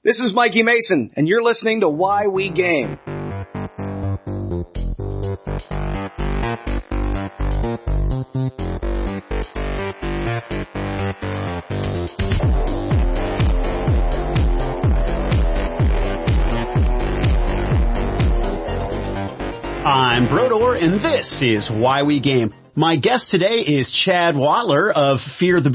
This is Mikey Mason, and you're listening to Why We Game. I'm Brodor, and this is Why We Game. My guest today is Chad Wattler of Fear the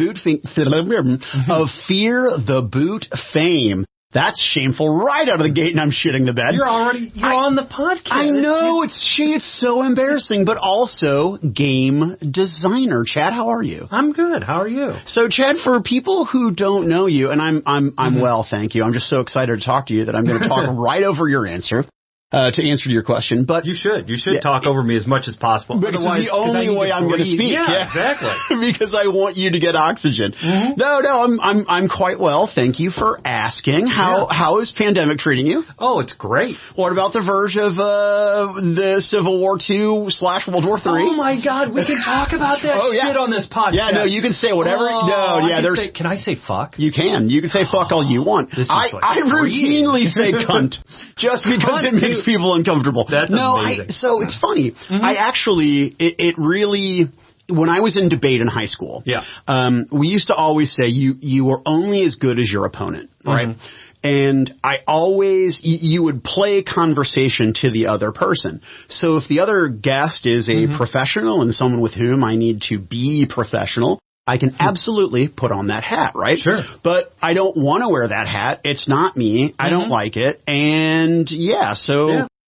Boot fame. That's shameful right out of the gate, and I'm shitting the bed. You're on the podcast. I know, it's so embarrassing, but also game designer. Chad, how are you? I'm good. How are you? So, Chad, for people who don't know you, and I'm well, thank you. I'm just so excited to talk to you that I'm going to talk right over your answer. To answer your question, but you should talk over me as much as possible. Because it's the only way I'm going to speak. Yeah, exactly. Because I want you to get oxygen. Mm-hmm. No, I'm quite well. Thank you for asking. How is pandemic treating you? Oh, it's great. What about the verge of the Civil War II / World War III? Oh my God, we can talk about that shit on this podcast. Yeah, no, you can say whatever. Can I say fuck? You can. You can say fuck all you want. I routinely say cunt just because it makes people uncomfortable. That's amazing. It's funny. Mm-hmm. I actually, it really, when I was in debate in high school, we used to always say you were only as good as your opponent, right? Mm-hmm. And I always, you would play conversation to the other person. So if the other guest is a professional and someone with whom I need to be professional, I can absolutely put on that hat, right? Sure. But I don't want to wear that hat. It's not me. I don't like it. And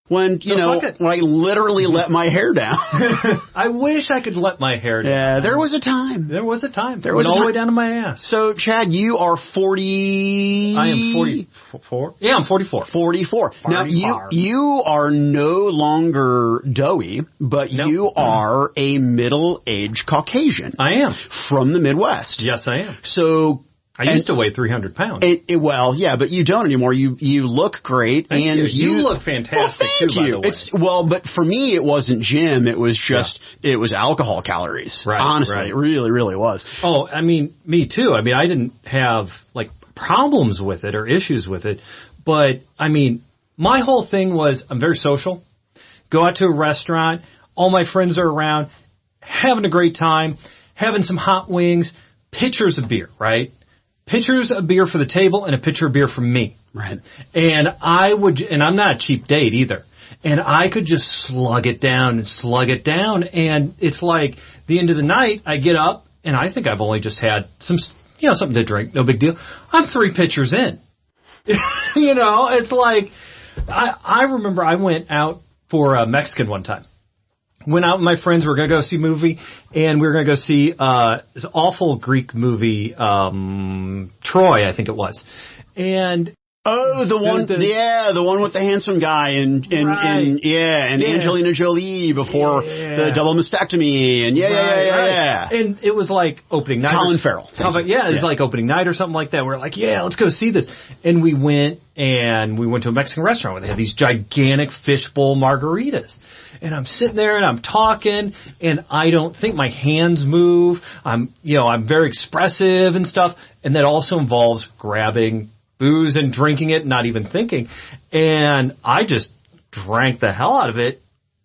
when I literally let my hair down. I wish I could let my hair down. Yeah, there was a time. There was all the way down to my ass. So, Chad, you are 40... I am 44. Yeah, I'm 44. 44. Now, you are no longer doughy, but you are a middle-aged Caucasian. I am. From the Midwest. Yes, I am. So... I used to weigh 300 pounds. But you don't anymore. You look great. You look fantastic, too, by the way. But for me, it wasn't gym. It was just, it was alcohol calories. Right. Honestly, it really, really was. Oh, I mean, me too. I mean, I didn't have, problems with it or issues with it. But, I mean, my whole thing was I'm very social. Go out to a restaurant. All my friends are around, having a great time, having some hot wings, pitchers of beer, right? Pitchers of beer for the table and a pitcher of beer for me. Right. And I'm not a cheap date either. And I could just slug it down. And it's like the end of the night, I get up and I think I've only just had something to drink. No big deal. I'm 3 pitchers in. It's like, I remember I went out for a Mexican one time. Went out with my friends. We were going to go see a movie, and we were going to go see this awful Greek movie, Troy, I think it was. And the one with the handsome guy and Angelina Jolie before the double mastectomy and And it was like opening night. Colin Farrell. It was like opening night or something like that. We're like, let's go see this. And we went to a Mexican restaurant where they had these gigantic fishbowl margaritas. And I'm sitting there and I'm talking and I don't think my hands move. I'm very expressive and stuff. And that also involves grabbing booze and drinking it, not even thinking. And I just drank the hell out of it.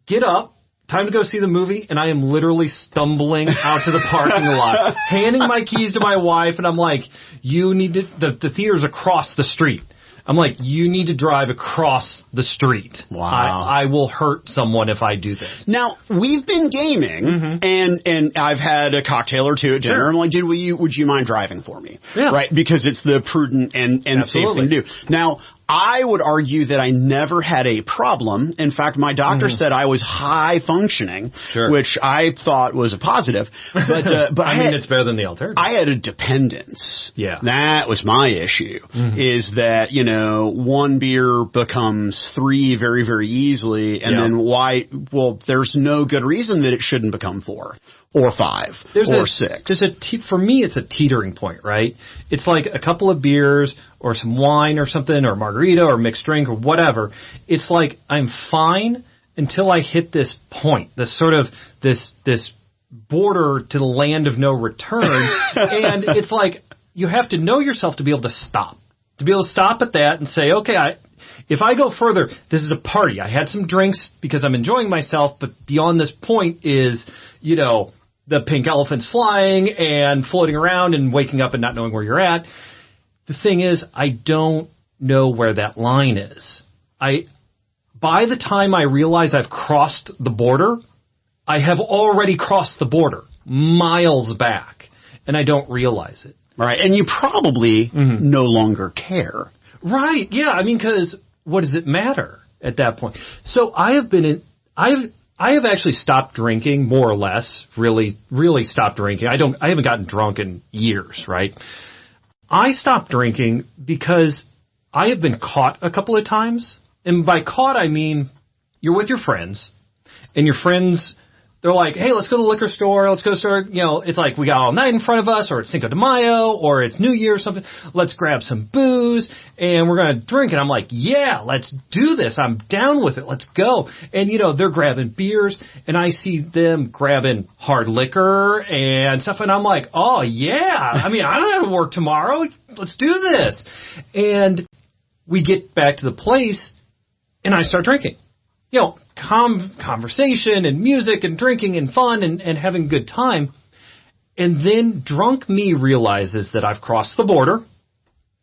Get up. Time to go see the movie, and I am literally stumbling out to the parking lot, handing my keys to my wife, and I'm like, you need to, the theater's across the street. I'm like, you need to drive across the street. Wow. I will hurt someone if I do this. Now, we've been gaming, and I've had a cocktail or two at dinner. Sure. I'm like, dude, would you mind driving for me? Yeah. Right? Because it's the prudent and safe thing to do. Now, I would argue that I never had a problem. In fact, my doctor said I was high functioning, which I thought was a positive. But it's better than the alternative. I had a dependence. Yeah. That was my issue, is that, one beer becomes 3 very, very easily. And then there's no good reason that it shouldn't become 4. Or 5, or 6. For me, it's a teetering point, right? It's like a couple of beers or some wine or something or margarita or mixed drink or whatever. It's like I'm fine until I hit this point, this sort of this border to the land of no return. And it's like you have to know yourself to be able to stop. To be able to stop at that and say, okay, if I go further, this is a party. I had some drinks because I'm enjoying myself, but beyond this point is, the pink elephant's flying and floating around and waking up and not knowing where you're at. The thing is, I don't know where that line is. By the time I realize I've crossed the border, I have already crossed the border miles back, and I don't realize it. Right, and you probably no longer care. Right, yeah, because what does it matter at that point? So I have actually stopped drinking, more or less, really, really stopped drinking. I haven't gotten drunk in years, right? I stopped drinking because I have been caught a couple of times. And by caught, I mean you're with your friends, and your friends, they're like, hey, let's go to the liquor store. Let's go to the store. It's like we got all night in front of us, or it's Cinco de Mayo, or it's New Year or something. Let's grab some booze, and we're going to drink. And I'm like, yeah, let's do this. I'm down with it. Let's go. And, they're grabbing beers, and I see them grabbing hard liquor and stuff. And I'm like, oh, yeah. I don't have to work tomorrow. Let's do this. And we get back to the place, and I start drinking. Conversation and music and drinking and fun and having a good time. And then drunk me realizes that I've crossed the border.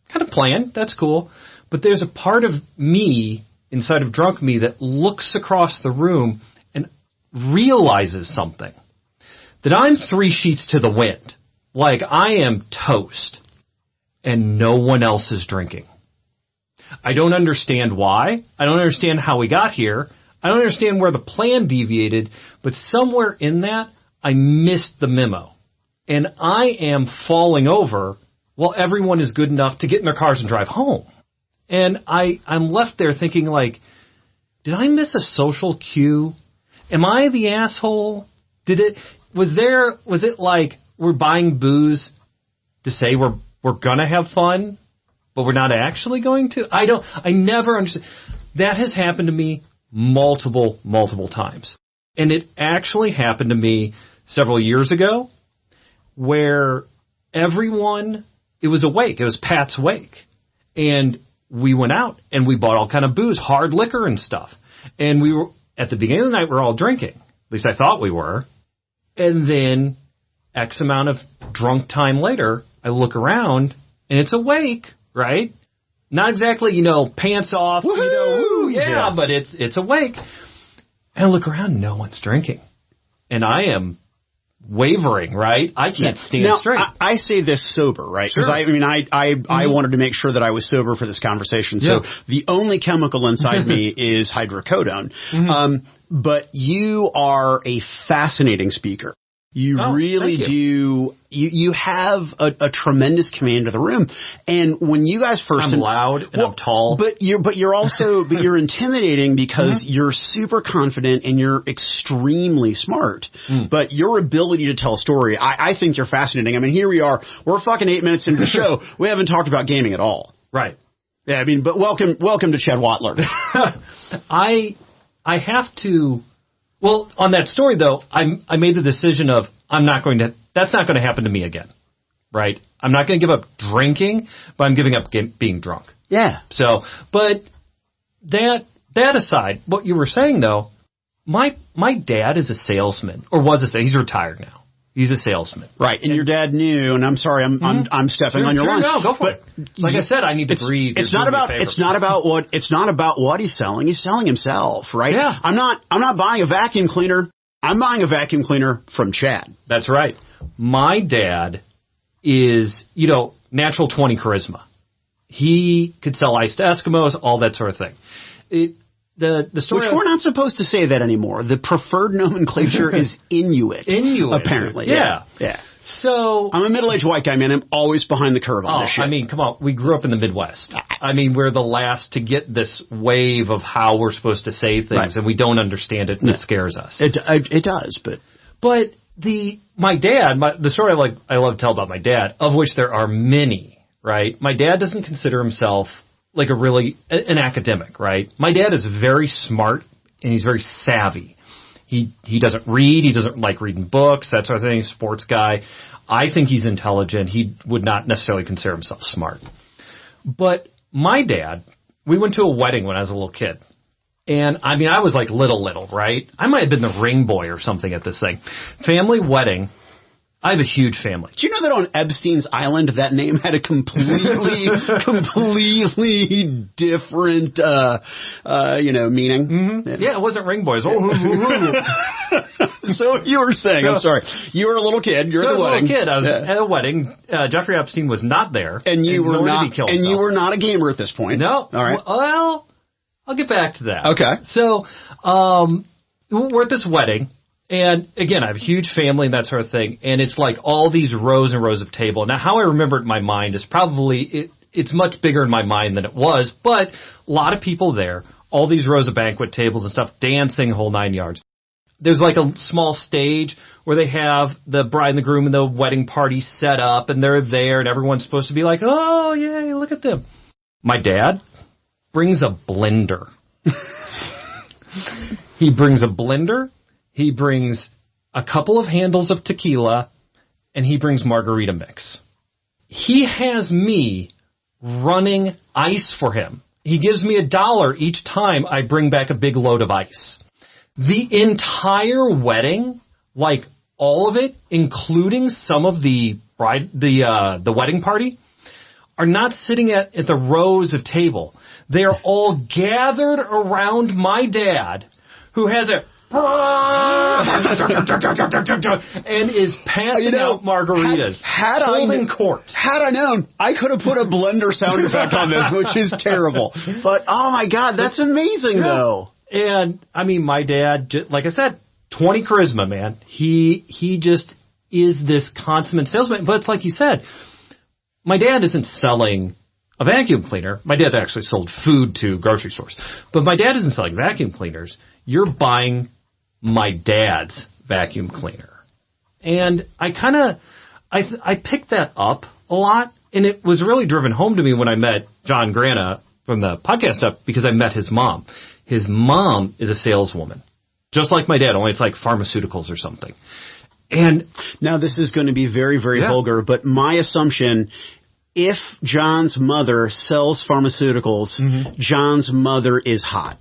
Kind of planned. That's cool. But there's a part of me inside of drunk me that looks across the room and realizes something. That I'm 3 sheets to the wind. Like I am toast. And no one else is drinking. I don't understand why. I don't understand how we got here. I don't understand where the plan deviated, but somewhere in that, I missed the memo. And I am falling over while everyone is good enough to get in their cars and drive home. And I'm left there thinking like, did I miss a social cue? Am I the asshole? Was it like we're buying booze to say we're gonna have fun, but we're not actually going to? I never understood. That has happened to me multiple times. And it actually happened to me several years ago where it was a wake. It was Pat's wake. And we went out and we bought all kind of booze, hard liquor and stuff. And we were, at the beginning of the night, we were all drinking. At least I thought we were. And then X amount of drunk time later, I look around and it's a wake, right? Not exactly, pants off, woo, yeah, but it's awake. And I look around, no one's drinking. And I am wavering, right? I can't stand straight. I say this sober, right? Because I wanted to make sure that I was sober for this conversation. So the only chemical inside me is hydrocodone. But you are a fascinating speaker. You really do. You have a tremendous command of the room. And when you guys first, I'm loud and I'm tall, but you're intimidating because you're super confident and you're extremely smart. But your ability to tell a story, I think you're fascinating. Here we are. We're fucking 8 minutes into the show. We haven't talked about gaming at all. Right. Yeah. But welcome to Chad Wattler. I have to. Well, on that story, though, I made the decision of that's not going to happen to me again, right? I'm not going to give up drinking, but I'm giving up being drunk. Yeah. So, but that aside, what you were saying, though, my dad is a salesman, or he's retired now. He's a salesman. Right. And your dad knew, and I'm sorry, I'm stepping on your line. No, go for it. Like I said, I need to breathe. It's not about what he's selling. He's selling himself, right? Yeah. I'm not buying a vacuum cleaner. I'm buying a vacuum cleaner from Chad. That's right. My dad is, natural 20 charisma. He could sell ice to Eskimos, all that sort of thing. The story Which we're not supposed to say that anymore. The preferred nomenclature is Inuit. Apparently. Yeah. So I'm a middle-aged white guy, man. I'm always behind the curve on this shit. Come on. We grew up in the Midwest. We're the last to get this wave of how we're supposed to say things, and we don't understand it, and it scares us. It does, but my dad, the story I love to tell about my dad, of which there are many, right? My dad doesn't consider himself like an academic, right? My dad is very smart and he's very savvy. He doesn't read. He doesn't like reading books, that sort of thing. He's a sports guy. I think he's intelligent. He would not necessarily consider himself smart. But my dad, we went to a wedding when I was a little kid. And, I mean, I was like little, right? I might have been the ring boy or something at this thing. Family wedding. I have a huge family. Do you know that on Epstein's Island, that name had a completely different, meaning? Mm-hmm. Yeah, it wasn't ring boys. So you were saying, I'm sorry, you were a little kid. You're at the wedding. I was at a wedding. Jeffrey Epstein was not there. And you were not a gamer at this point. No. All right. Well, I'll get back to that. Okay. So, we're at this wedding. And again, I have a huge family and that sort of thing. And it's like all these rows and rows of table. Now, how I remember it in my mind is probably, it's much bigger in my mind than it was, but a lot of people there, all these rows of banquet tables and stuff, dancing, whole 9 yards. There's like a small stage where they have the bride and the groom and the wedding party set up, and they're there, and everyone's supposed to be like, oh, yay, look at them. My dad brings a blender. He brings a blender. He brings a couple of handles of tequila, and he brings margarita mix. He has me running ice for him. He gives me $1 each time I bring back a big load of ice. The entire wedding, like all of it, including some of the wedding party, are not sitting at the rows of table. They are all gathered around my dad, who has a and is passing out margaritas, holding court. Had I known, I could have put a blender sound effect on this, which is terrible. But, oh my God, that's amazing, though. And, I mean, my dad, like I said, 20 charisma, man. He just is this consummate salesman. But it's like you said, my dad isn't selling a vacuum cleaner. My dad actually sold food to grocery stores. But my dad isn't selling vacuum cleaners. You're buying my dad's vacuum cleaner. And I picked that up a lot, and it was really driven home to me when I met John Grana from the podcast stuff, because I met his mom. His mom is a saleswoman, just like my dad, only it's like pharmaceuticals or something. And now this is going to be very, very vulgar, but my assumption, if John's mother sells pharmaceuticals, John's mother is hot.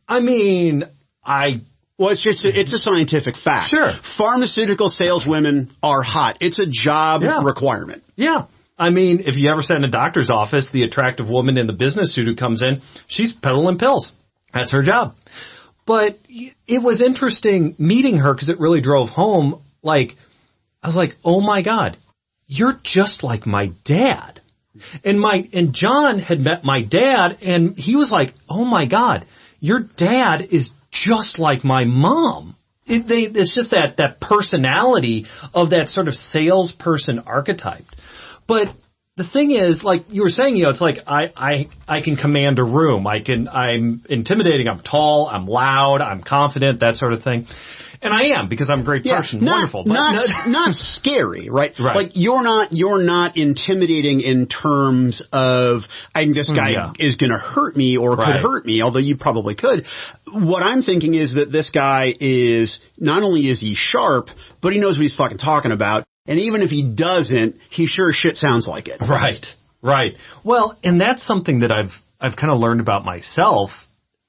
I mean, well, it's a scientific fact. Sure. Pharmaceutical saleswomen are hot. It's a job requirement. Yeah. I mean, if you ever sat in a doctor's office, the attractive woman in the business suit who comes in, she's peddling pills. That's her job. But it was interesting meeting her because it really drove home. Like, I was like, oh my God, you're just like my dad. And John had met my dad, and he was like, oh my God, your dad is just like my mom. It's just that personality of that sort of salesperson archetype. But the thing is, like you were saying, it's like I can command a room. I'm intimidating. I'm tall. I'm loud. I'm confident. That sort of thing. And I am, because I'm a great person. Wonderful. But not scary, right? Like you're not intimidating in terms of, I think this guy is going to hurt me or could hurt me, although you probably could. What I'm thinking is that this guy is, not only is he sharp, but he knows what he's fucking talking about. And even if he doesn't, he sure as shit sounds like it. Right. Well, and that's something that I've kind of learned about myself,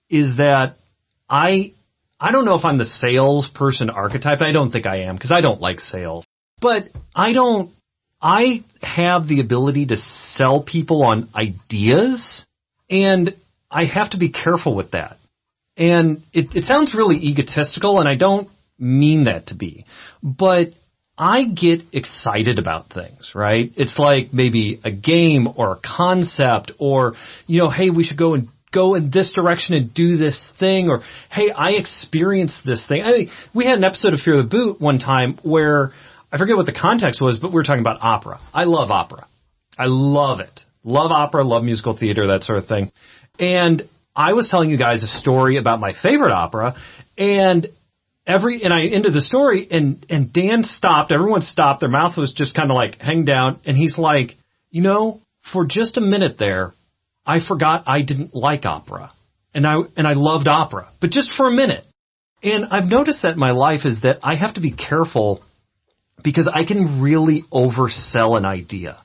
is that I don't know if I'm the salesperson archetype. I don't think I am, because I don't like sales. But I have the ability to sell people on ideas, and I have to be careful with that. And it sounds really egotistical, and I don't mean that to be. But I get excited about things, right? It's like maybe a game or a concept, or, hey, we should go in this direction and do this thing, or, hey, I experienced this thing. We had an episode of Fear the Boot one time where, I forget what the context was, but we were talking about opera. I love opera. I love it. Love opera, love musical theater, that sort of thing. And I was telling you guys a story about my favorite opera, and I ended the story, and Dan stopped, everyone stopped, their mouth was just kind of like hang down, and he's like, for just a minute there, I forgot I didn't like opera, and I loved opera, but just for a minute. And I've noticed that in my life is that I have to be careful, because I can really oversell an idea.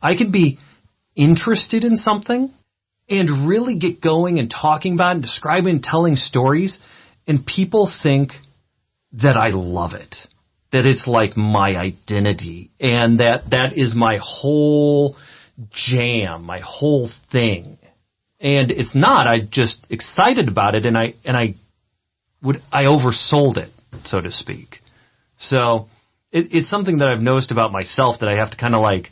I can be interested in something and really get going and talking about it and describing and telling stories, and people think that I love it, that it's like my identity, and that is my whole jam, my whole thing. And it's not. I'm just excited about it, and I oversold it, so to speak. So it's something that I've noticed about myself that I have to kind of like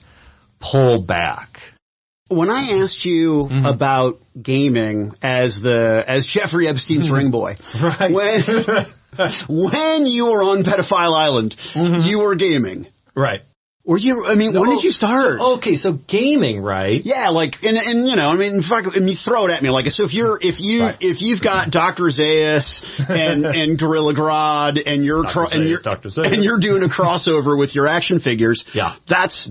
pull back. When I asked you about gaming as Jeffrey Epstein's ring boy, right? When you were on Pedophile Island, you were gaming, right? Were you? I mean, when did you start? So gaming, right? Yeah, like, and you know, I mean, you throw it at me, like, so if you've got Dr. Zaius and Gorilla Grodd and you're doing a crossover with your action figures, yeah, that's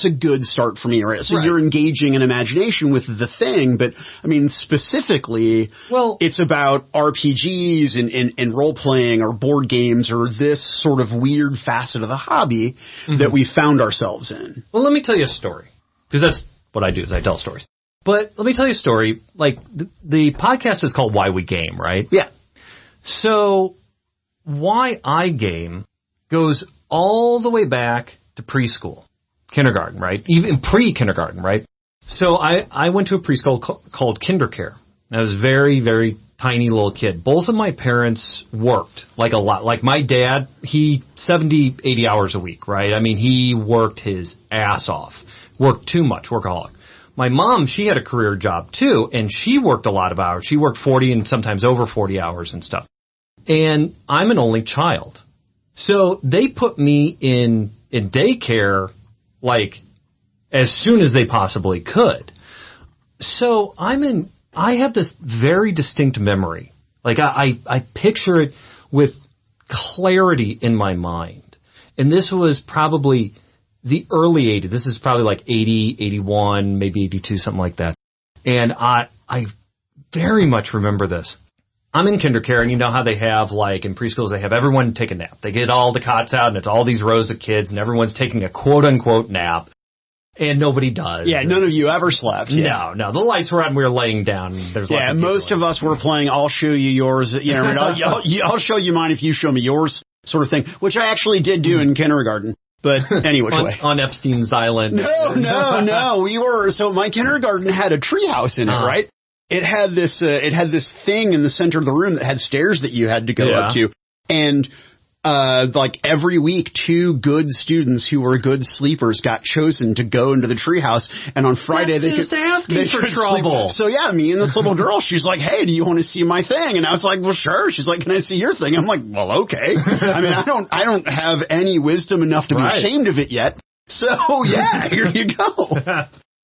a good start for me, right? So you're engaging in imagination with the thing, but I mean, specifically, it's about RPGs and role playing or board games or this sort of weird facet of the hobby that we found ourselves in. Well, let me tell you a story, because that's what I do, is I tell stories. But let me tell you a story. Like, the podcast is called Why We Game, right? Yeah. So why I game goes all the way back to preschool, kindergarten, right? Even pre-kindergarten, right? So I went to a preschool called Kindercare. I was very, very tiny little kid. Both of my parents worked, like a lot. Like my dad, he 70, 80 hours a week, right? I mean, he worked his ass off. Worked too much, workaholic. My mom, she had a career job too, and she worked a lot of hours. She worked 40 and sometimes over 40 hours and stuff. And I'm an only child. So they put me in daycare, like, as soon as they possibly could. So I have this very distinct memory. Like, I picture it with clarity in my mind. And this was probably the early 80s. This is probably like 80, 81, maybe 82, something like that. And I very much remember this. I'm in Kindercare, and you know how they have, like, in preschools, they have everyone take a nap. They get all the cots out, and it's all these rows of kids, and everyone's taking a quote-unquote nap. And nobody does. Yeah, none of you ever slept. Yeah. No. The lights were out and we were laying down. There's lots of most of us were playing I'll show you yours. You know, I'll show you mine if you show me yours sort of thing, which I actually did do in kindergarten. But any which way. On Epstein's Island. No. We were, so my kindergarten had a treehouse in it, right? It had this thing in the center of the room that had stairs that you had to go up to. And like every week, 2 good students who were good sleepers got chosen to go into the treehouse, and on Friday they could trouble. Sleep. So yeah, me and this little girl, she's like, "Hey, do you want to see my thing?" And I was like, "Well, sure." She's like, "Can I see your thing?" I'm like, "Well, okay." I mean, I don't have any wisdom enough to be ashamed of it yet. So yeah, here you go.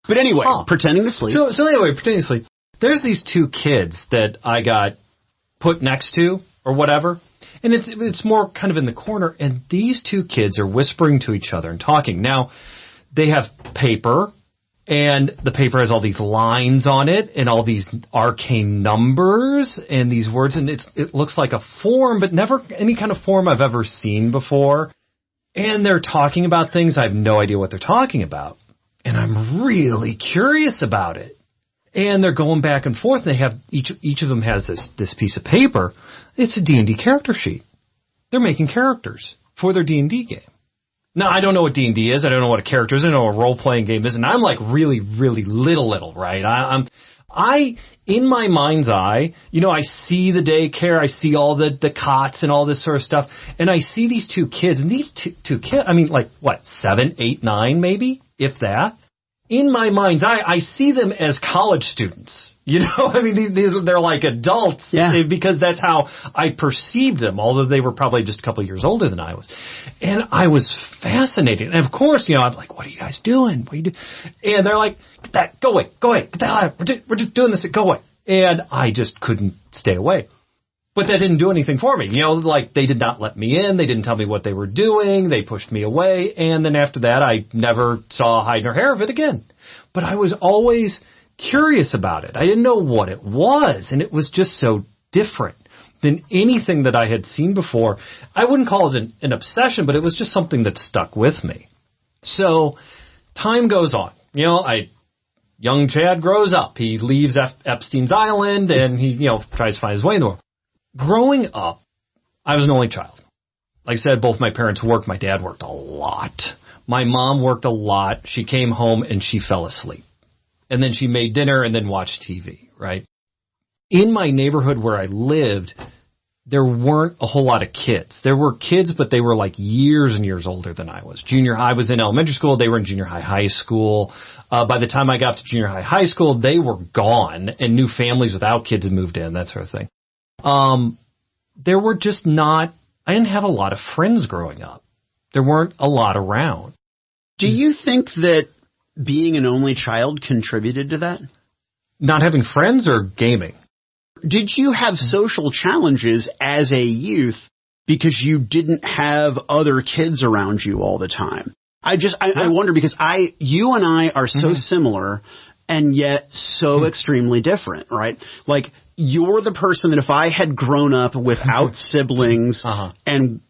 But anyway, pretending to sleep. So anyway, pretending to sleep. There's these 2 kids that I got put next to or whatever. And it's more kind of in the corner, and these 2 kids are whispering to each other and talking. Now, they have paper, and the paper has all these lines on it and all these arcane numbers and these words, and it looks like a form, but never any kind of form I've ever seen before. And they're talking about things. I have no idea what they're talking about, and I'm really curious about it. And they're going back and forth. And they have each of them has this piece of paper. It's a D&D character sheet. They're making characters for their D&D game. Now, I don't know what D&D is. I don't know what a character is. I don't know what a role-playing game is. And I'm like really, really little, right? I in my mind's eye, you know, I see the daycare. I see all the cots and all this sort of stuff. And I see these 2 kids. And these two kids, I mean, like, what, 7, 8, 9 maybe, if that? In my mind's eye, I see them as college students. You know, I mean, they're like adults because that's how I perceived them, although they were probably just a couple of years older than I was. And I was fascinated. And of course, you know, I'm like, "What are you guys doing? What are you doing?" And they're like, go away, get the hell out. We're just doing this, go away. And I just couldn't stay away. But that didn't do anything for me. You know, like, they did not let me in. They didn't tell me what they were doing. They pushed me away. And then after that, I never saw hide nor hair of it again. But I was always curious about it. I didn't know what it was. And it was just so different than anything that I had seen before. I wouldn't call it an obsession, but it was just something that stuck with me. So time goes on. You know, I young Chad grows up. He leaves Epstein's Island, and he, tries to find his way in the world. Growing up, I was an only child. Like I said, both my parents worked. My dad worked a lot. My mom worked a lot. She came home and she fell asleep. And then she made dinner and then watched TV, right? In my neighborhood where I lived, there weren't a whole lot of kids. There were kids, but they were like years and years older than I was. Junior high, I was in elementary school. They were in junior high school. By the time I got to junior high school, they were gone, and new families without kids had moved in, that sort of thing. There were just not, I didn't have a lot of friends growing up. There weren't a lot around. Do you think that being an only child contributed to that? Not having friends or gaming? Did you have social challenges as a youth because you didn't have other kids around you all the time? I wonder, because you and I are so similar and yet so extremely different, right? Like, you're the person that if I had grown up without siblings and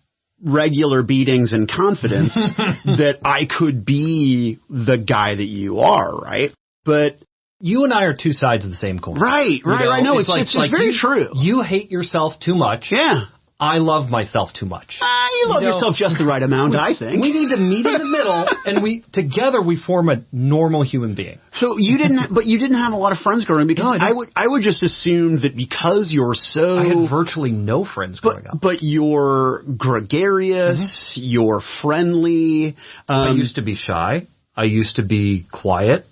regular beatings and confidence, that I could be the guy that you are, right? But you and I are two sides of the same coin. Right. No, it's very true. You hate yourself too much. Yeah. I love myself too much. You love yourself just the right amount, I think. We need to meet in the middle, and together we form a normal human being. So you didn't have a lot of friends growing up, because I would just assume that because you're so... I had virtually no friends growing up. But you're gregarious, you're friendly. I used to be shy. I used to be quiet.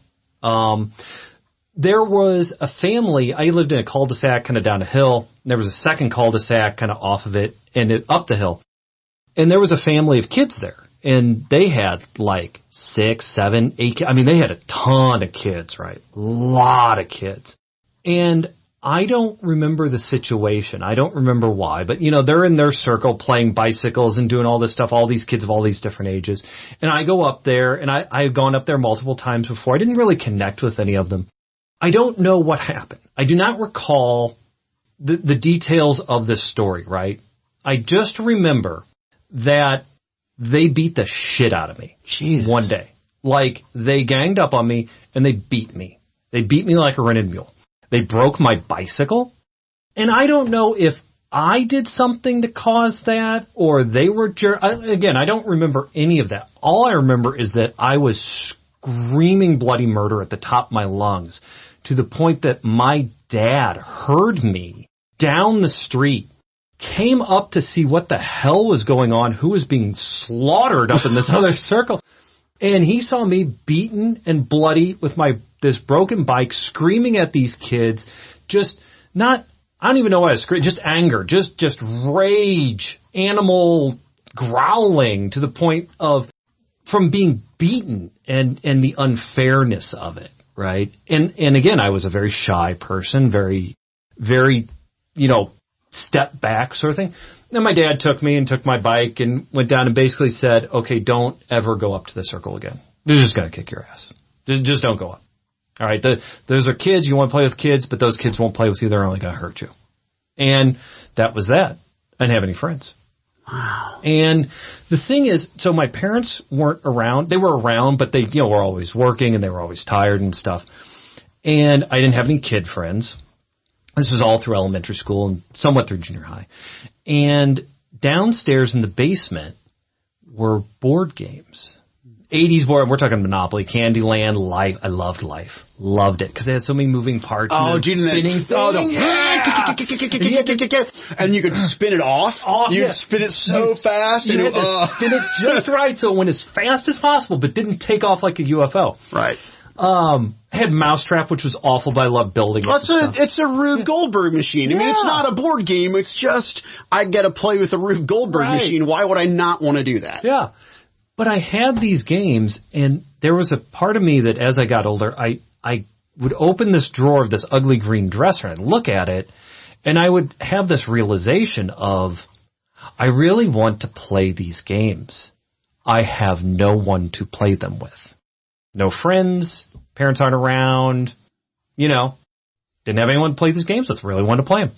There was a family, I lived in a cul-de-sac kind of down a hill. There was a second cul-de-sac kind of off of it and up the hill. And there was a family of kids there. And they had like 6, 7, 8 kids. I mean, they had a ton of kids, right? A lot of kids. And I don't remember the situation. I don't remember why. But, they're in their circle playing bicycles and doing all this stuff, all these kids of all these different ages. And I go up there, and I've gone up there multiple times before. I didn't really connect with any of them. I don't know what happened. I do not recall the details of this story, right? I just remember that they beat the shit out of me one day. Like, they ganged up on me and they beat me. They beat me like a rented mule. They broke my bicycle. And I don't know if I did something to cause that or they were again, I don't remember any of that. All I remember is that I was screaming bloody murder at the top of my lungs, to the point that my dad heard me down the street, came up to see what the hell was going on, who was being slaughtered up in this other circle. And he saw me beaten and bloody with this broken bike, screaming at these kids, I don't even know what I was screaming, just anger, just rage, animal growling, to the point of, from being beaten and the unfairness of it. Right. And again, I was a very shy person, very, very, step back sort of thing. Then my dad took me and took my bike and went down and basically said, okay, don't ever go up to the circle again. They're just going to kick your ass. Just don't go up. All right. Those are kids. You want to play with kids, but those kids won't play with you. They're only going to hurt you. And that was that. I didn't have any friends. Wow. And the thing is, so my parents weren't around. They were around, but they, were always working and they were always tired and stuff. And I didn't have any kid friends. This was all through elementary school and somewhat through junior high. And downstairs in the basement were board games. 80s board, we're talking Monopoly, Candyland, Life. I loved Life. Loved it because they had so many moving parts. Oh, spinning thing. And you could spin it off. You spin it so fast. You had to spin it just right so it went as fast as possible, but didn't take off like a UFO. Right. I had Mousetrap, which was awful, but I loved building it. It's a Rube Goldberg machine. I mean, it's not a board game. It's just, I get to play with a Rube Goldberg machine. Why would I not want to do that? Yeah. But I had these games, and there was a part of me that as I got older, I would open this drawer of this ugly green dresser and look at it, and I would have this realization of, I really want to play these games. I have no one to play them with. No friends, parents aren't around, didn't have anyone to play these games with, really wanted to play them.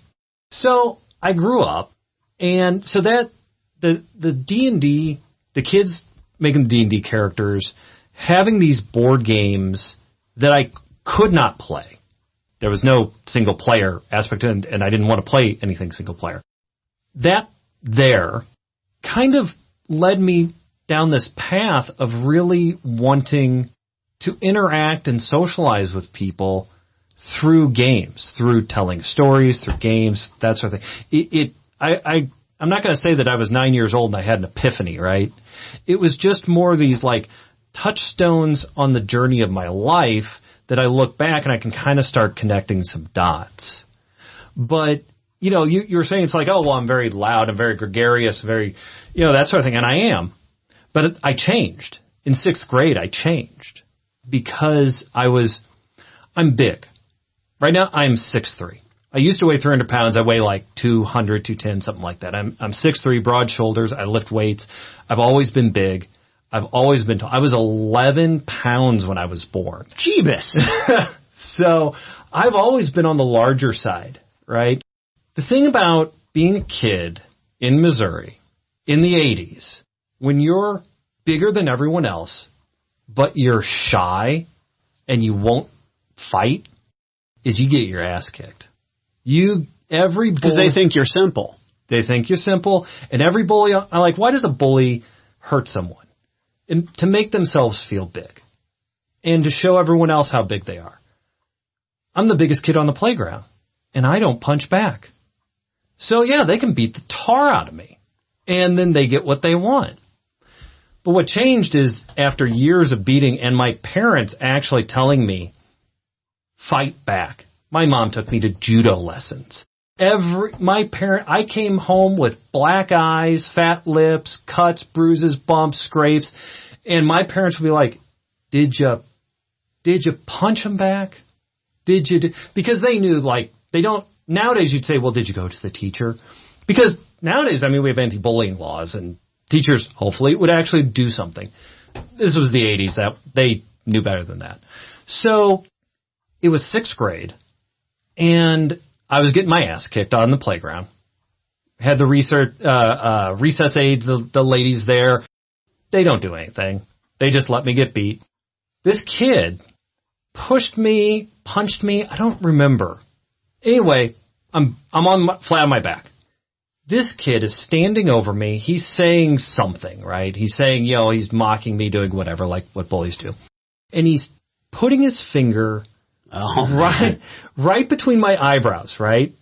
So I grew up, and so that the D&D, the kids making the D&D characters, having these board games that I could not play. There was no single player aspect to it, and I didn't want to play anything single player. That there kind of led me down this path of really wanting to interact and socialize with people through games, through telling stories, through games, that sort of thing. I'm not going to say that I was 9 years old and I had an epiphany, right? It was just more of these like touchstones on the journey of my life that I look back and I can kind of start connecting some dots. But, you're saying it's like, oh, well, I'm very loud, I'm very gregarious, very, that sort of thing. And I am. But I changed. In 6th grade, I changed because I'm big. Right now, I'm 6'3". I used to weigh 300 pounds. I weigh like 200, 210, something like that. I'm 6'3", broad shoulders. I lift weights. I've always been big. I've always been tall. I was 11 pounds when I was born. Jeebus. So I've always been on the larger side, right? The thing about being a kid in Missouri in the 80s, when you're bigger than everyone else, but you're shy and you won't fight, is you get your ass kicked. Because they think you're simple. They think you're simple. And every bully, I'm like, why does a bully hurt someone? And to make themselves feel big. And to show everyone else how big they are. I'm the biggest kid on the playground. And I don't punch back. So yeah, they can beat the tar out of me. And then they get what they want. But what changed is after years of beating and my parents actually telling me, fight back. My mom took me to judo lessons. I came home with black eyes, fat lips, cuts, bruises, bumps, scrapes, and my parents would be like, did you punch him back? Because they knew, like, they don't, nowadays you'd say, well, did you go to the teacher? Because nowadays, we have anti-bullying laws, and teachers, hopefully, would actually do something. This was the 80s, that they knew better than that. So, it was 6th grade, and I was getting my ass kicked on the playground. Had the recess aide, the ladies there. They don't do anything. They just let me get beat. This kid pushed me, punched me. I don't remember. Anyway, I'm flat on my back. This kid is standing over me. He's saying something, right? He's saying, he's mocking me, doing whatever, like what bullies do. And he's putting his finger right between my eyebrows, right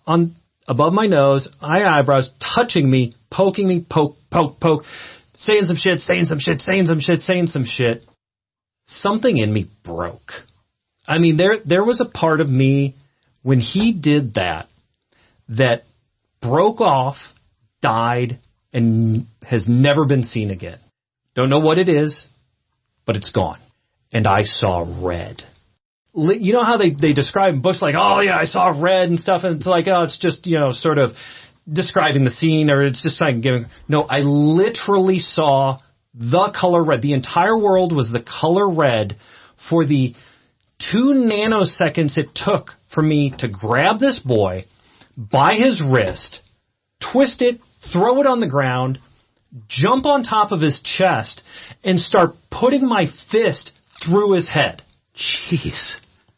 on above my nose, eyebrows, touching me, poking me, poke, saying some shit. Something in me broke. There was a part of me when he did that broke off, died, and has never been seen again. Don't know what it is, but it's gone. And I saw red. You know how they describe in books like, oh yeah, I saw red and stuff, and it's like, oh, it's just, sort of describing the scene, or it's just like giving. No, I literally saw the color red. The entire world was the color red for the 2 nanoseconds it took for me to grab this boy by his wrist, twist it, throw it on the ground, jump on top of his chest, and start putting my fist through his head. Jeez.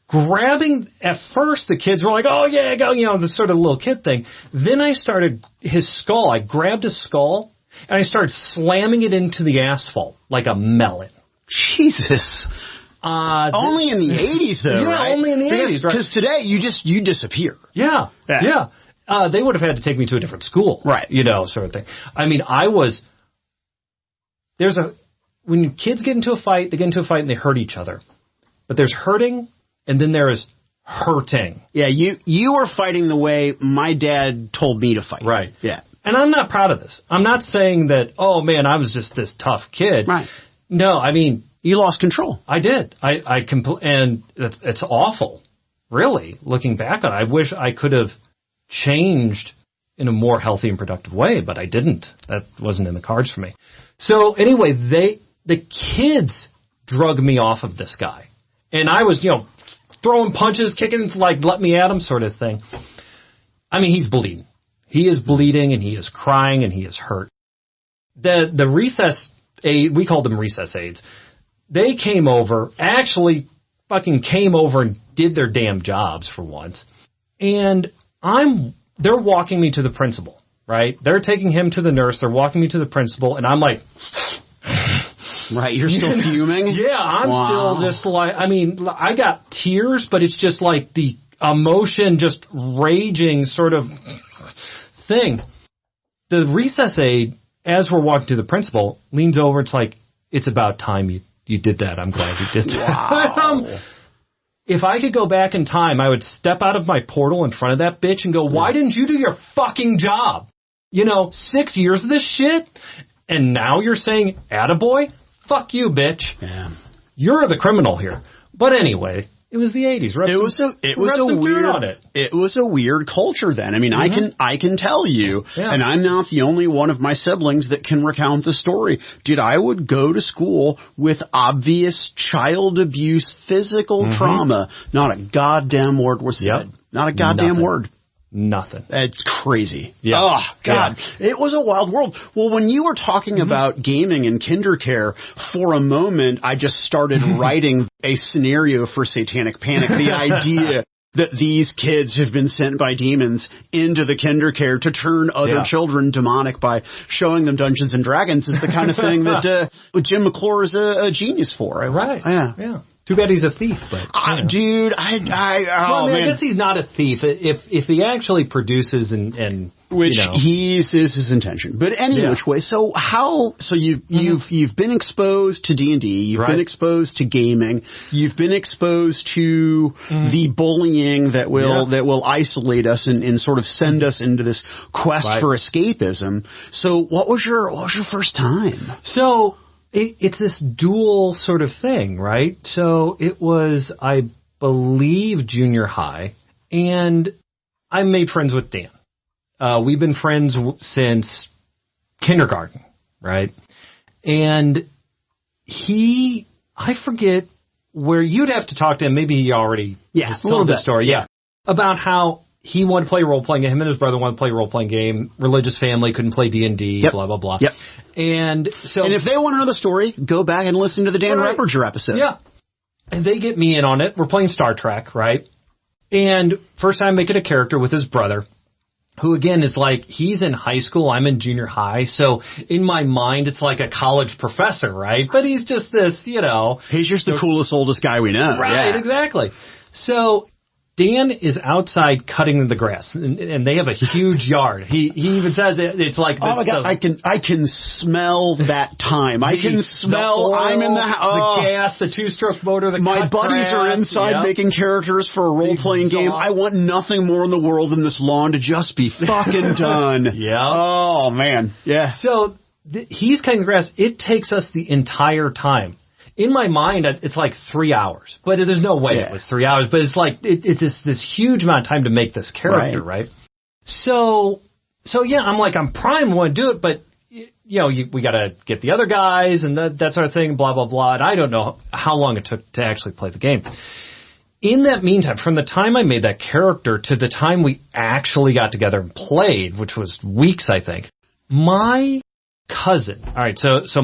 Grabbing, at first the kids were like, oh yeah, go, the sort of little kid thing. Then I started his skull. I grabbed his skull and I started slamming it into the asphalt like a melon. Jesus. Only in the 80s though, yeah, right? Only in the 80s, right? Because today you disappear. Yeah. They would have had to take me to a different school. Right. Sort of thing. When kids get into a fight, and they hurt each other. But there's hurting, and then there is hurting. Yeah, you were fighting the way my dad told me to fight. Right. Yeah. And I'm not proud of this. I'm not saying that, oh man, I was just this tough kid. Right. No, you lost control. I did. And it's awful, really, looking back on it. I wish I could have changed in a more healthy and productive way, but I didn't. That wasn't in the cards for me. So anyway, the kids drug me off of this guy. And I was, throwing punches, kicking, like, let me at him sort of thing. He's bleeding. He is bleeding, and he is crying, and he is hurt. The recess aide, we called them recess aides, they came over, actually fucking came over and did their damn jobs for once. And they're walking me to the principal, right? They're taking him to the nurse. They're walking me to the principal, and I'm like... Right, you're still fuming? Yeah, I'm still just like, I mean, I got tears, but it's just like the emotion just raging sort of thing. The recess aide, as we're walking to the principal, leans over. It's like, it's about time you did that. I'm glad you did that. Wow. If I could go back in time, I would step out of my portal in front of that bitch and go, why didn't you do your fucking job? 6 years of this shit, and now you're saying, attaboy? Fuck you, bitch. Yeah. You're the criminal here. But anyway, it was the 80s. It was a weird culture then. I mean, I can tell you, and I'm not the only one of my siblings that can recount the story. Dude, I would go to school with obvious child abuse, physical trauma. Not a goddamn word was said. Not a goddamn word. Nothing. It's crazy. Yeah. Oh, God. Yeah. It was a wild world. Well, when you were talking about gaming in kindercare, for a moment, I just started writing a scenario for Satanic Panic. The idea that these kids have been sent by demons into the kindercare to turn other children demonic by showing them Dungeons and Dragons is the kind of thing that Jim McClure is a genius for. Right. Yeah. Too bad he's a thief, but dude, man, I guess he's not a thief if he actually produces and which is his intention. But any which way, so you've been exposed to D&D, you've been exposed to gaming, you've been exposed to the bullying that will isolate us and sort of send us into this quest for escapism. So what was your first time? So it's this dual sort of thing, right? So it was, I believe, junior high, and I made friends with Dan. We've been friends since kindergarten, right? And I forget where, you'd have to talk to him. Maybe he already told the story. Yeah. About how he wanted to play a role-playing game. Him and his brother wanted to play a role-playing game. Religious family, couldn't play D&D, blah, blah, blah. Yep. And if they want to know the story, go back and listen to the Dan Repperger episode. Yeah. And they get me in on it. We're playing Star Trek, right? And first time making a character with his brother, who again is like, he's in high school, I'm in junior high. So in my mind, it's like a college professor, right? But he's just this, He's just the coolest, oldest guy we know. Right, exactly. So Dan is outside cutting the grass, and they have a huge yard. He even says it's like... Oh, my God, I can smell that time. I can smell... I'm in the house. The gas, the two-stroke motor, my buddies grass. Are inside making characters for a role-playing game. I want nothing more in the world than this lawn to just be fucking done. Oh, man. Yeah. So he's cutting the grass. It takes us the entire time. In my mind, it's like 3 hours, but there's no way it was 3 hours. But it's like it's this huge amount of time to make this character, right? So I'm like, I'm primed, want to do it, but we got to get the other guys and that sort of thing, blah blah blah. And I don't know how long it took to actually play the game. In that meantime, from the time I made that character to the time we actually got together and played, which was weeks, I think, my cousin. All right, so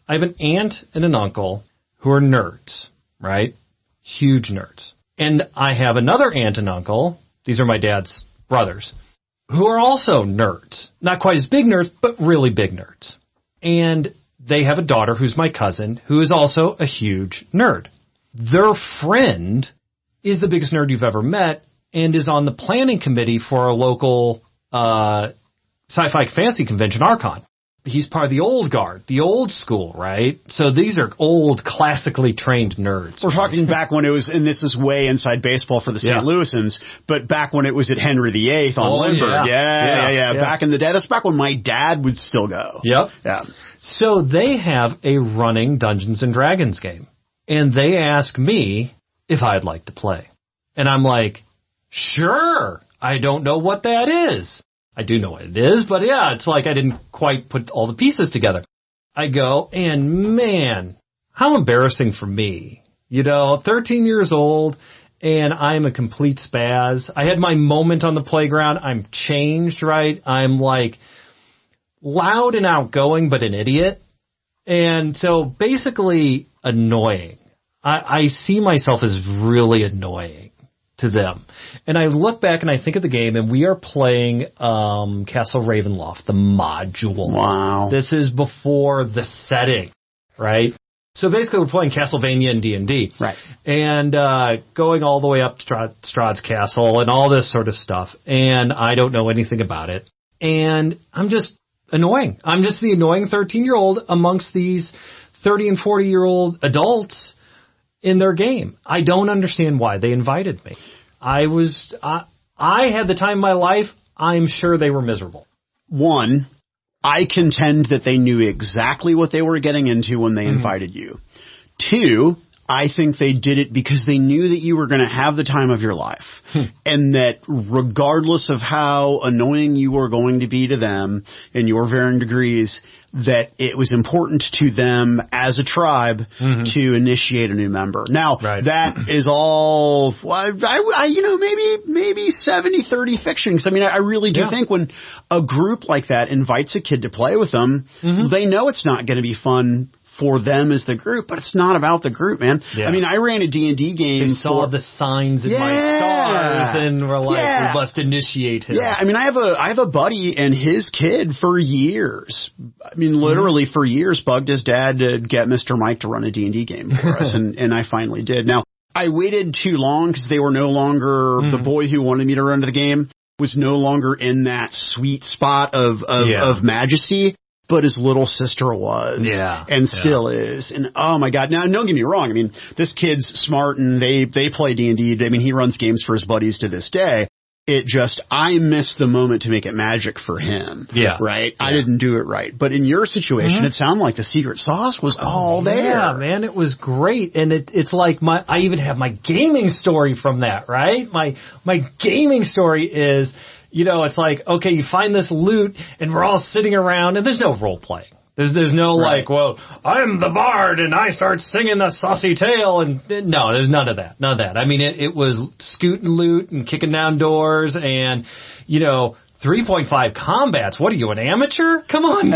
I have an aunt and an uncle who are nerds, right? Huge nerds. And I have another aunt and uncle, these are my dad's brothers, who are also nerds. Not quite as big nerds, but really big nerds. And they have a daughter who's my cousin, who is also a huge nerd. Their friend is the biggest nerd you've ever met and is on the planning committee for a local sci-fi fantasy convention, Archon. He's part of the old guard, the old school, right? So these are old, classically trained nerds. We're talking back when it was, and this is way inside baseball for the St. Louisans, but back when it was at Henry VIII on Lindbergh. Yeah. Back in the day. That's back when my dad would still go. Yep. Yeah. So they have a running Dungeons and Dragons game. And they ask me if I'd like to play. And I'm like, sure. I don't know what that is. I do know what it is, but it's like I didn't quite put all the pieces together. I go, and man, how embarrassing for me. 13 years old, and I'm a complete spaz. I had my moment on the playground. I'm changed, right? I'm like loud and outgoing, but an idiot. And so basically annoying. I see myself as really annoying to them. And I look back and I think of the game, and we are playing Castle Ravenloft, the module. Wow. This is before the setting, right? So basically we're playing Castlevania and D&D. Right. And going all the way up to Strahd's Castle and all this sort of stuff. And I don't know anything about it. And I'm just annoying. I'm just the annoying 13-year-old amongst these 30 and 40-year-old adults in their game. I don't understand why they invited me. I had the time of my life. I'm sure they were miserable. One, I contend that they knew exactly what they were getting into when they invited you. Two, I think they did it because they knew that you were going to have the time of your life. And that regardless of how annoying you were going to be to them in your varying degrees, that it was important to them as a tribe to initiate a new member. Now, that is all, maybe 70-30 fiction. Because, I mean, I really do think when a group like that invites a kid to play with them, they know it's not going to be fun for them as the group, but it's not about the group, man. Yeah. I mean, I ran a D&D game. They saw the signs in my stars and were like, we must initiate him. Yeah, I mean, I have a buddy and his kid for years. I mean, literally for years, bugged his dad to get Mr. Mike to run a D&D game for us, and I finally did. Now, I waited too long because they were no longer, the boy who wanted me to run the game was no longer in that sweet spot of majesty. But his little sister was, and still is. And oh my God. Now, don't get me wrong. I mean, this kid's smart and they play D&D. I mean, he runs games for his buddies to this day. It just, I missed the moment to make it magic for him. Yeah. Right? Yeah. I didn't do it right. But in your situation, it sounded like the secret sauce was all there. Yeah, man, it was great. And it's like I even have my gaming story from that, right? My gaming story is, it's like, okay, you find this loot and we're all sitting around and there's no role playing. There's no like, well, I'm the bard and I start singing the saucy tale and no, there's none of that. None of that. I mean, it was scooting loot and kicking down doors and, 3.5 combats. What are you, an amateur? Come on.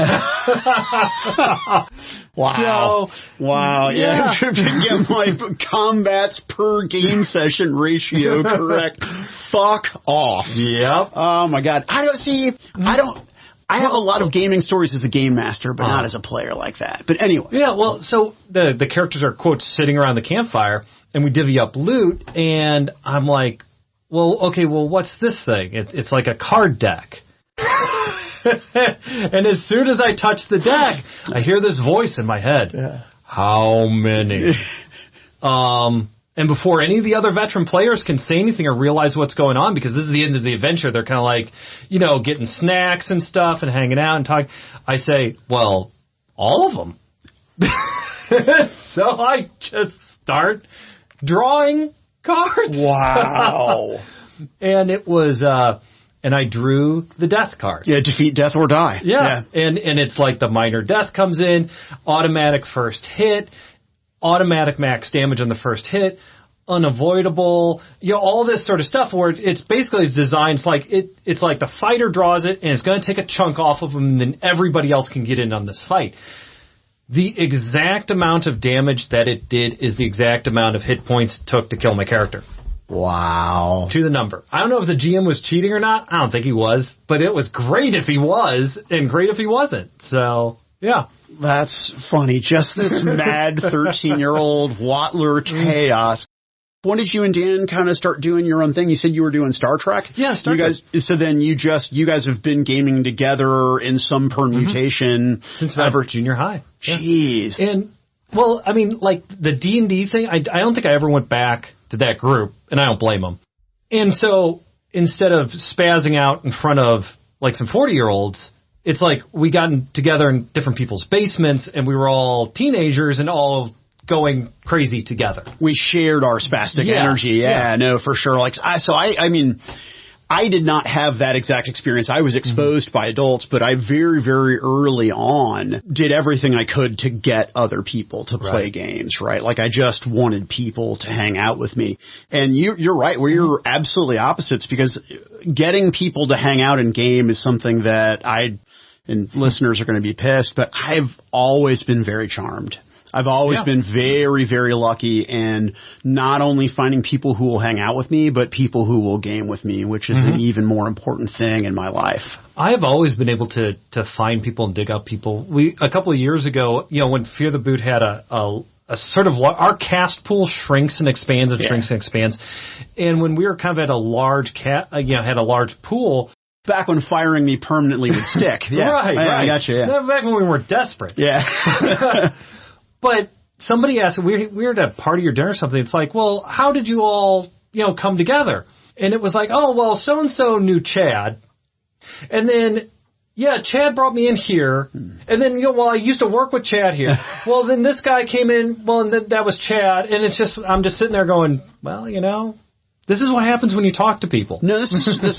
Wow. Wow. Yeah. To get my combats per game session ratio correct. Fuck off. Yep. Oh my God. I have a lot of gaming stories as a game master, but not as a player like that. But anyway. Yeah, well, so the characters are, quote, sitting around the campfire, and we divvy up loot, and I'm like, what's this thing? It's like a card deck. And as soon as I touch the deck, I hear this voice in my head. Yeah. How many? And before any of the other veteran players can say anything or realize what's going on, because this is the end of the adventure, they're kind of like, getting snacks and stuff and hanging out and talking. I say, well, all of them. So I just start drawing cards. Wow. And it was, and I drew the death card. Yeah, defeat, death, or die. Yeah. And it's like the minor death comes in, automatic first hit, automatic max damage on the first hit, unavoidable, all this sort of stuff where it's basically designed, it's like the fighter draws it and it's going to take a chunk off of them and then everybody else can get in on this fight. The exact amount of damage that it did is the exact amount of hit points it took to kill my character. Wow. To the number. I don't know if the GM was cheating or not. I don't think he was, but it was great if he was and great if he wasn't. So, yeah. That's funny. Just this mad 13-year-old Wattler chaos. When did you and Dan kind of start doing your own thing? You said you were doing Star Trek? Yeah, Star Trek. So then you guys have been gaming together in some permutation. Since ever junior high. Jeez. Yeah. And, well, I mean, like the D&D thing, I don't think I ever went back to that group, and I don't blame them. And so instead of spazzing out in front of like some 40-year-olds, it's like we got together in different people's basements, and we were all teenagers and all going crazy together. We shared our spastic energy. Yeah, no, for sure. I mean, I did not have that exact experience. I was exposed by adults, but I very, very early on did everything I could to get other people to play games, right? Like I just wanted people to hang out with me. And you're right. We're absolutely opposites because getting people to hang out and game is something that and listeners are going to be pissed, but I've always been very charmed. I've always been very, very lucky, and not only finding people who will hang out with me, but people who will game with me, which is an even more important thing in my life. I have always been able to find people and dig up people. A couple of years ago, when Fear the Boot had a sort of, our cast pool shrinks and expands and shrinks and expands. And when we were kind of at a large had a large pool. Back when firing me permanently would stick. Right. I got you, Back when we were desperate. Yeah. But somebody asked, we were at a party or dinner or something. It's like, well, how did you all, come together? And it was like, oh, well, so-and-so knew Chad. And then, Chad brought me in here. And then, I used to work with Chad here. Well, then this guy came in. Well, and then that was Chad. And it's just, I'm just sitting there going, well, this is what happens when you talk to people. No, this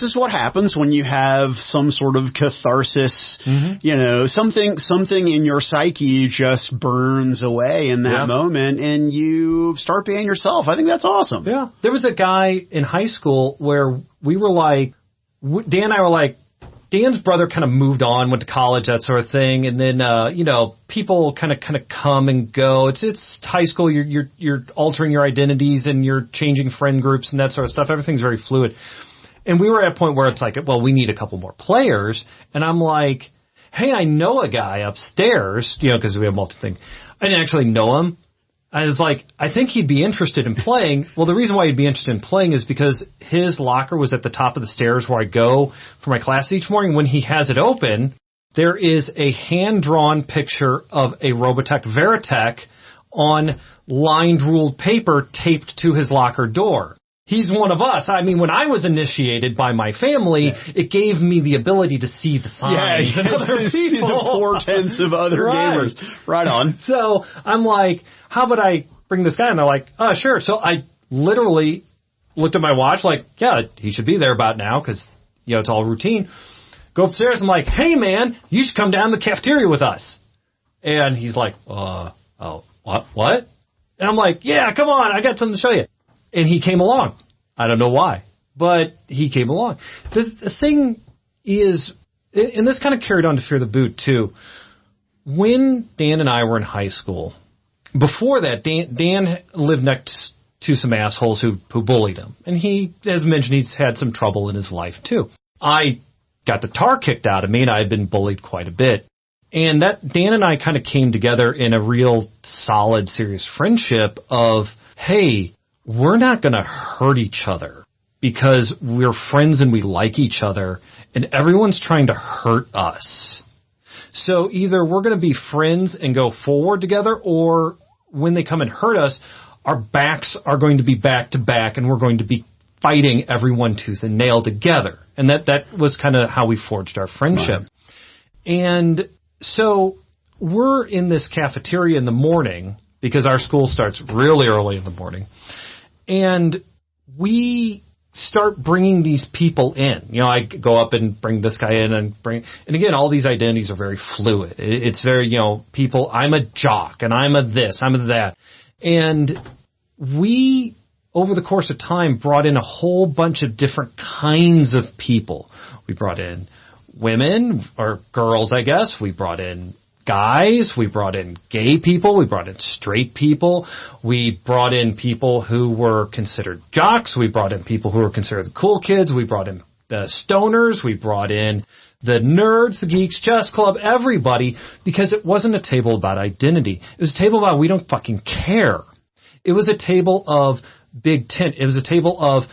is what happens when you have some sort of catharsis. Something in your psyche just burns away in that moment, and you start being yourself. I think that's awesome. Yeah. There was a guy in high school where we were like, Dan and I were like, Dan's brother kind of moved on, went to college, that sort of thing, and then people kind of come and go. It's high school. You're altering your identities and you're changing friend groups and that sort of stuff. Everything's very fluid. And we were at a point where it's like, well, we need a couple more players. And I'm like, hey, I know a guy upstairs, because we have multiple things. I didn't actually know him. I was like, I think he'd be interested in playing. Well, the reason why he'd be interested in playing is because his locker was at the top of the stairs where I go for my class each morning. When he has it open, there is a hand-drawn picture of a Robotech Veritech on lined ruled paper taped to his locker door. He's one of us. I mean, when I was initiated by my family, it gave me the ability to see the signs and other people. See the portents of other gamers. Right on. So I'm like, how about I bring this guy? And they're like, oh, sure. So I literally looked at my watch like, yeah, he should be there about now because, it's all routine. Go upstairs. I'm like, hey, man, you should come down to the cafeteria with us. And he's like, what? And I'm like, yeah, come on. I got something to show you. And he came along. I don't know why, but he came along. The thing is, and this kind of carried on to Fear the Boot too, when Dan and I were in high school, before that, Dan lived next to some assholes who bullied him. And he, as mentioned, he's had some trouble in his life too. I got the tar kicked out of me, and I had been bullied quite a bit. And that Dan and I kind of came together in a real solid, serious friendship of, hey, we're not going to hurt each other because we're friends and we like each other, and everyone's trying to hurt us. So either we're going to be friends and go forward together, or when they come and hurt us, our backs are going to be back to back, and we're going to be fighting everyone tooth and nail together. And that was kind of how we forged our friendship. Right. And so we're in this cafeteria in the morning because our school starts really early in the morning. And we start bringing these people in. I go up and bring this guy in and again, all these identities are very fluid. It's very, people, I'm a jock and I'm a this, I'm a that. And we, over the course of time, brought in a whole bunch of different kinds of people. We brought in women, or girls, I guess. We brought in guys, we brought in gay people, we brought in straight people, we brought in people who were considered jocks, we brought in people who were considered the cool kids, we brought in the stoners, we brought in the nerds, the geeks, chess club, everybody, because it wasn't a table about identity. It was a table about we don't fucking care. It was a table of big tent. It was a table of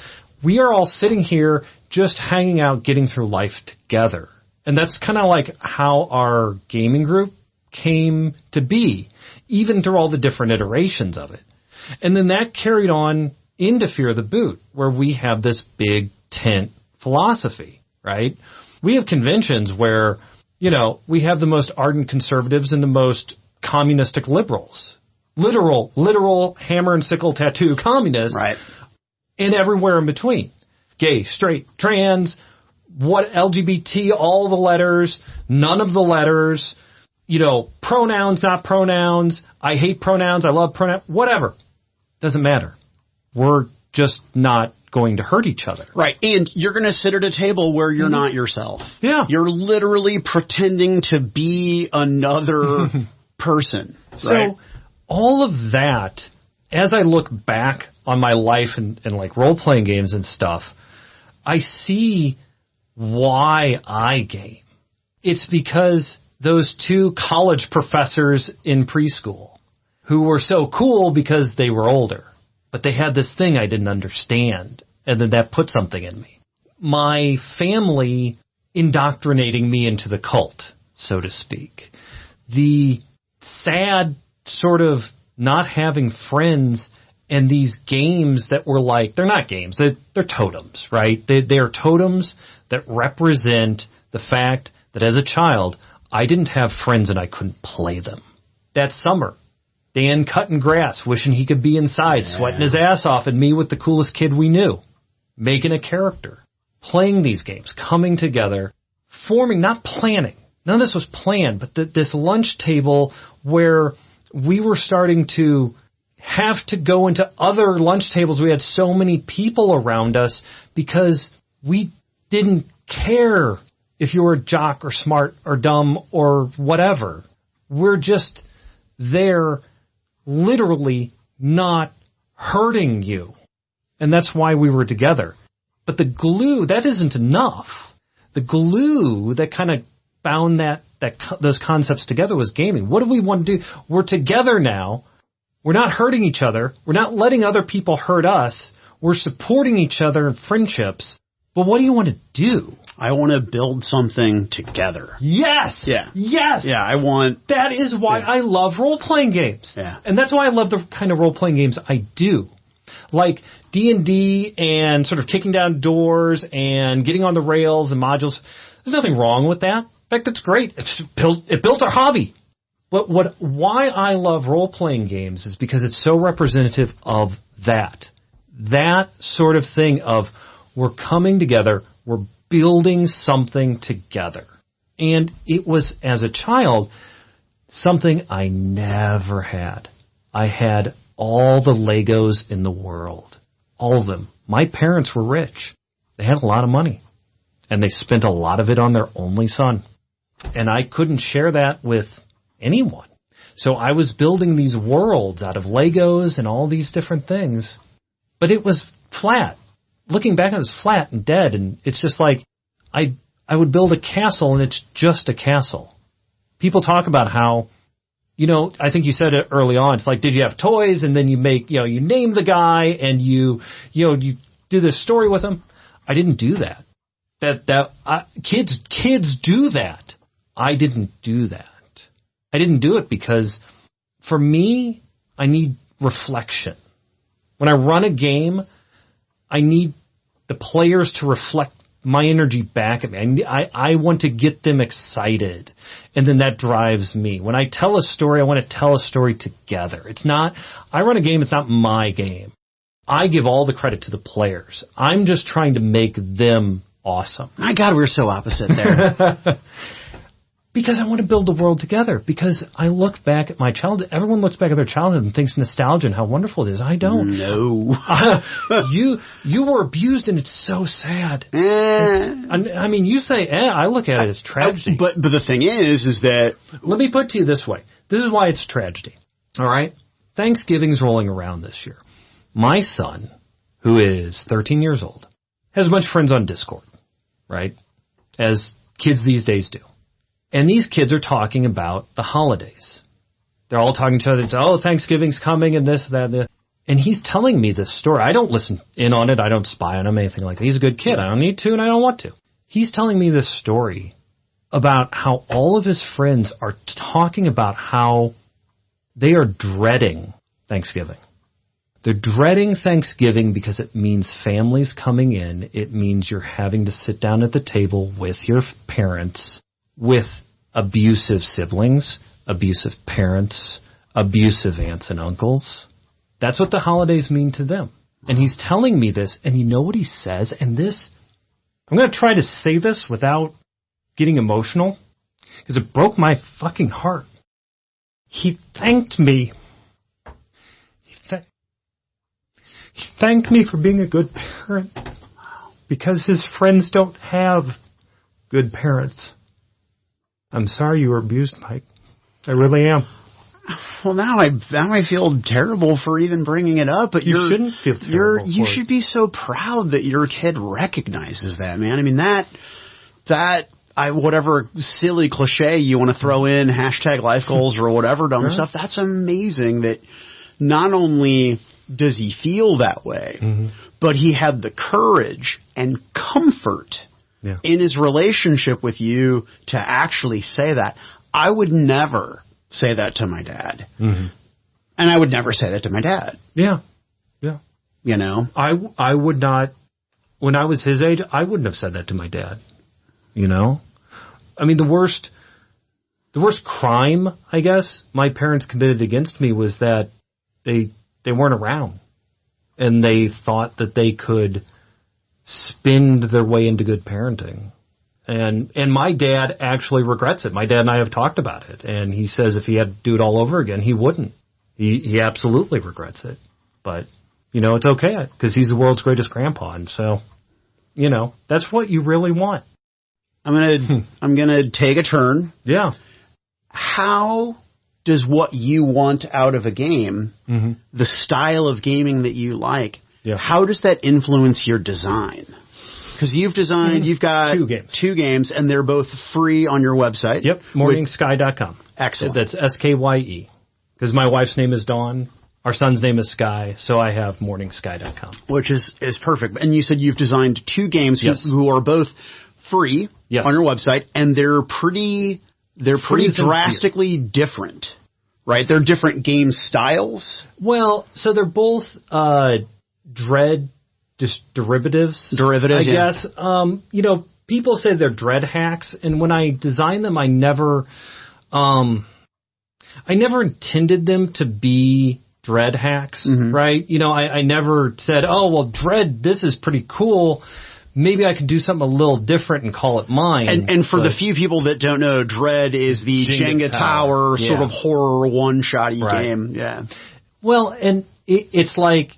we are all sitting here just hanging out, getting through life together. And that's kind of like how our gaming group came to be, even through all the different iterations of it. And then that carried on into Fear the Boot, where we have this big tent philosophy, right? We have conventions where, we have the most ardent conservatives and the most communistic liberals. Literal hammer and sickle tattoo communists. Right. And everywhere in between. Gay, straight, trans, LGBT, all the letters, none of the letters, pronouns, not pronouns, I hate pronouns, I love pronouns, whatever. Doesn't matter. We're just not going to hurt each other. Right. And you're going to sit at a table where you're not yourself. Yeah. You're literally pretending to be another person. So right? all of that, as I look back on my life and like role-playing games and stuff, I see why I game. It's because those two college professors in preschool who were so cool because they were older, but they had this thing I didn't understand, and then that put something in me. My family indoctrinating me into the cult, so to speak. The sad sort of not having friends and these games that were like, they're not games, they're totems, right? They're totems that represent the fact that as a child, I didn't have friends and I couldn't play them. That summer, Dan cutting grass, wishing he could be inside, sweating his ass off, and me with the coolest kid we knew, making a character, playing these games, coming together, forming, not planning. None of this was planned, but this lunch table where we were starting to have to go into other lunch tables. We had so many people around us because we didn't care if you were a jock or smart or dumb or whatever. We're just there literally not hurting you. And that's why we were together. But the glue, that isn't enough. The glue that kind of bound those concepts together was gaming. What do we want to do? We're together now. We're not hurting each other. We're not letting other people hurt us. We're supporting each other in friendships. But what do you want to do? I want to build something together. Yes! Yeah. Yes! Yeah, I want... That is why I love role-playing games. Yeah. And that's why I love the kind of role-playing games I do. Like D&D and sort of kicking down doors and getting on the rails and modules. There's nothing wrong with that. In fact, it's great. It built our hobby. But why I love role-playing games is because it's so representative of that. That sort of thing of we're coming together, we're building something together. And it was, as a child, something I never had. I had all the Legos in the world. All of them. My parents were rich. They had a lot of money. And they spent a lot of it on their only son. And I couldn't share that with anyone. So I was building these worlds out of Legos and all these different things. But it was flat. Looking back, it was flat and dead. And it's just like, I would build a castle and it's just a castle. People talk about how, I think you said it early on. It's like, did you have toys? And then you make, you name the guy and you do this story with him. I didn't do that. Kids do that. I didn't do that. I didn't do it because for me, I need reflection. When I run a game, I need the players to reflect my energy back at me. I want to get them excited. And then that drives me. When I tell a story, I want to tell a story together. I run a game, it's not my game. I give all the credit to the players. I'm just trying to make them awesome. My God, we're so opposite there. Because I want to build the world together. Because I look back at my childhood. Everyone looks back at their childhood and thinks nostalgia and how wonderful it is. I don't. No. You were abused and it's so sad. I mean, you say, I look at it as tragedy. But the thing is that... Let me put it to you this way. This is why it's tragedy. All right? Thanksgiving's rolling around this year. My son, who is 13 years old, has a bunch of friends on Discord, right? As kids these days do. And these kids are talking about the holidays. They're all talking to each other. Thanksgiving's coming and this, that, and that. And he's telling me this story. I don't listen in on it. I don't spy on him, anything like that. He's a good kid. I don't need to and I don't want to. He's telling me this story about how all of his friends are talking about how they are dreading Thanksgiving. They're dreading Thanksgiving because it means families coming in. It means you're having to sit down at the table with your parents, with abusive siblings, abusive parents, abusive aunts and uncles. That's what the holidays mean to them. And he's telling me this, and you know what he says? And this, I'm going to try to say this without getting emotional, because it broke my fucking heart. He thanked me. He thanked me for being a good parent, because his friends don't have good parents. I'm sorry you were abused, Mike. I really am. Well, now I feel terrible for even bringing it up, but you shouldn't feel terrible. You should be so proud that your kid recognizes that, man. I mean, whatever silly cliche you want to throw in, hashtag life goals or whatever dumb stuff, that's amazing that not only does he feel that way, but he had the courage and comfort in his relationship with you to actually say that. I would never say that to my dad. And I would never say that to my dad. Yeah. Yeah. You know? I would not, when I was his age, I wouldn't have said that to my dad. You know? I mean, the worst crime, I guess, my parents committed against me was that they weren't around. And they thought that they could spin their way into good parenting. And my dad actually regrets it. My dad and I have talked about it. And he says if he had to do it all over again, he wouldn't. He absolutely regrets it. But, you know, it's okay because he's the world's greatest grandpa. And so, you know, that's what you really want. I'm gonna take a turn. Yeah. How does what you want out of a game, the style of gaming that you like, how does that influence your design? Because you've got two games, and they're both free on your website. Yep, morningsky.com. Excellent. That's SKYE. Because my wife's name is Dawn, our son's name is Sky, so I have morningsky.com. Which is perfect. And you said you've designed two games who are both free on your website, and they're pretty drastically different, right? They're different game styles. Well, so they're both Dread derivatives, I guess. You know, people say they're Dread hacks, and when I designed them, I never intended them to be Dread hacks, right? You know, I never said, oh, well, Dread, this is pretty cool. Maybe I could do something a little different and call it mine. And for the few people that don't know, Dread is the Jenga Tower sort of horror one-shotty game. Yeah. Well, and it's like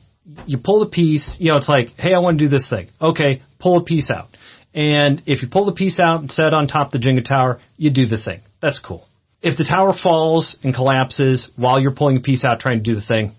you pull the piece, you know, it's like, hey, I want to do this thing. Okay, pull a piece out. And if you pull the piece out and set it on top of the Jenga Tower, you do the thing. That's cool. If the tower falls and collapses while you're pulling a piece out trying to do the thing,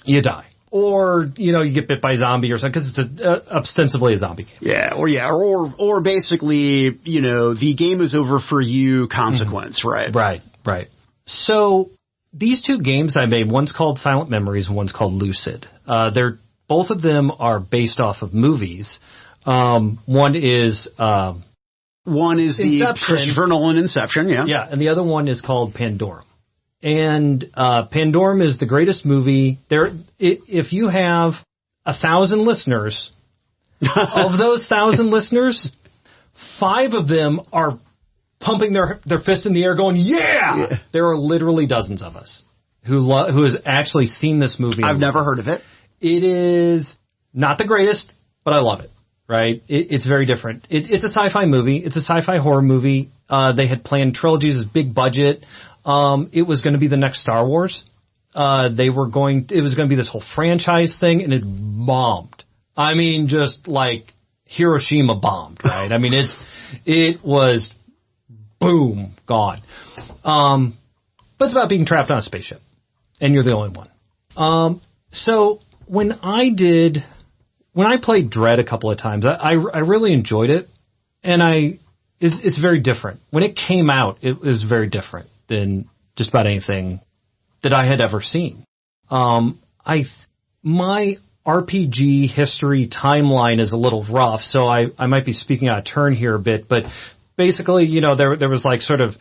you die. Or, you know, you get bit by a zombie or something, because it's ostensibly a zombie game. Yeah, or basically, you know, the game is over for you consequence, right? Right. So, these two games I made, one's called Silent Memories and one's called Lucid. Both of them are based off of movies. One is the Christopher Nolan Inception, Yeah, and the other one is called Pandorum. And Pandorum is the greatest movie. If you have 1,000 listeners, of those 1,000 listeners, 5 of them are pumping their fist in the air going, yeah! There are literally dozens of us who has actually seen this movie. I've never heard of it. It is not the greatest, but I love it, right? It's very different. It's a sci-fi movie. It's a sci-fi horror movie. They had planned trilogies, big budget. It was going to be the next Star Wars. It was going to be this whole franchise thing, and it bombed. I mean, just like Hiroshima bombed, right? I mean, it was boom, gone. But it's about being trapped on a spaceship, and you're the only one. So when I played Dread a couple of times, I really enjoyed it, and it's very different. When it came out, it was very different than just about anything that I had ever seen. My RPG history timeline is a little rough, so I might be speaking out of turn here a bit, but basically, you know, there was like sort of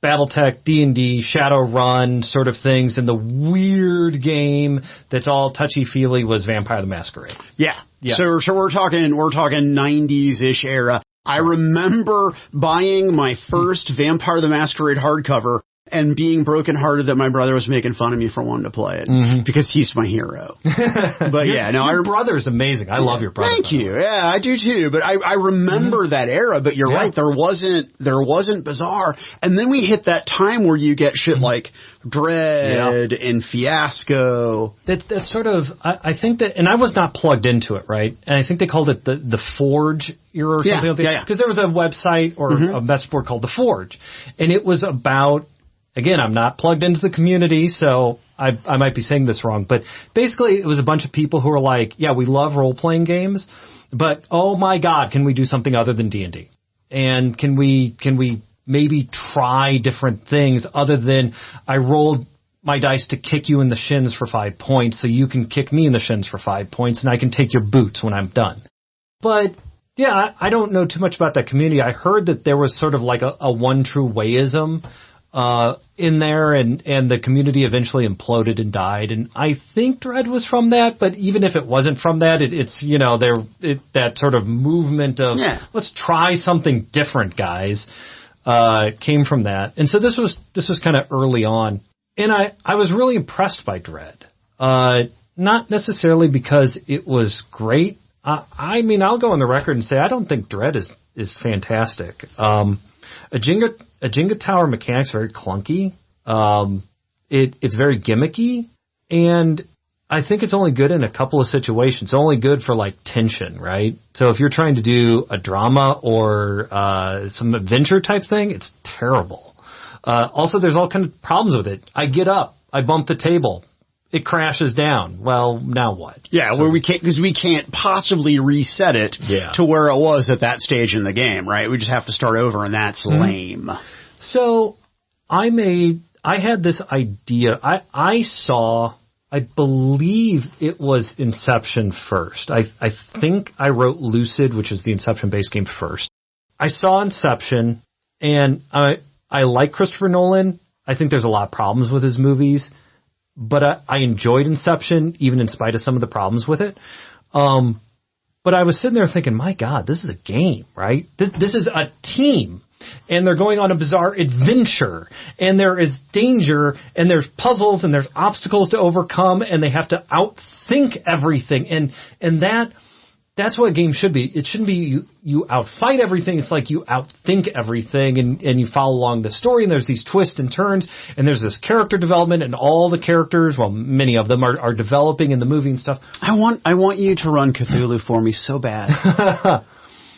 Battletech, D&D, Shadowrun sort of things, and the weird game that's all touchy-feely was Vampire the Masquerade. Yeah. So we're talking 90s-ish era. I remember buying my first Vampire the Masquerade hardcover and being brokenhearted that my brother was making fun of me for wanting to play it because he's my hero. But yeah, no, your brother's amazing. I love your brother. Thank you. Yeah, I do too. But I remember that era. But you're right. There wasn't Bizarre. And then we hit that time where you get shit like Dread and Fiasco. That's sort of, I think that, and I was not plugged into it, right? And I think they called it the Forge era or something like that. Because there was a website or a message board called The Forge. And it was about again, I'm not plugged into the community, so I might be saying this wrong, but basically it was a bunch of people who were like, yeah, we love role-playing games, but oh my God, can we do something other than D&D? And can we maybe try different things other than I rolled my dice to kick you in the shins for 5 points, so you can kick me in the shins for 5 points, and I can take your boots when I'm done. But yeah, I don't know too much about that community. I heard that there was sort of like a one true wayism in there, and the community eventually imploded and died. And I think Dread was from that, but even if it wasn't from that, it's that sort of movement of let's try something different, guys, came from that. And so this was kind of early on. And I was really impressed by Dread. Not necessarily because it was great. I mean, I'll go on the record and say I don't think Dread is fantastic. A Jenga tower mechanic's very clunky. It's very gimmicky, and I think it's only good in a couple of situations. It's only good for like tension, right? So if you're trying to do a drama or some adventure type thing, it's terrible. Also, there's all kinds of problems with it. I get up, I bump the table, it crashes down. Well, now what? Yeah, so, where we can't possibly reset it to where it was at that stage in the game, right? We just have to start over, and that's lame. So I had this idea. I believe it was Inception first. I think I wrote Lucid, which is the Inception-based game, first. I saw Inception, and I like Christopher Nolan. I think there's a lot of problems with his movies, but I enjoyed Inception, even in spite of some of the problems with it. But I was sitting there thinking, my God, this is a game, right? This is a team, and they're going on a bizarre adventure, and there is danger, and there's puzzles, and there's obstacles to overcome, and they have to outthink everything, and that's what a game should be. It shouldn't be you outfight everything. It's like you outthink everything, and you follow along the story, and there's these twists and turns, and there's this character development, and all the characters, well, many of them are developing in the movie and stuff. I want you to run Cthulhu for me so bad.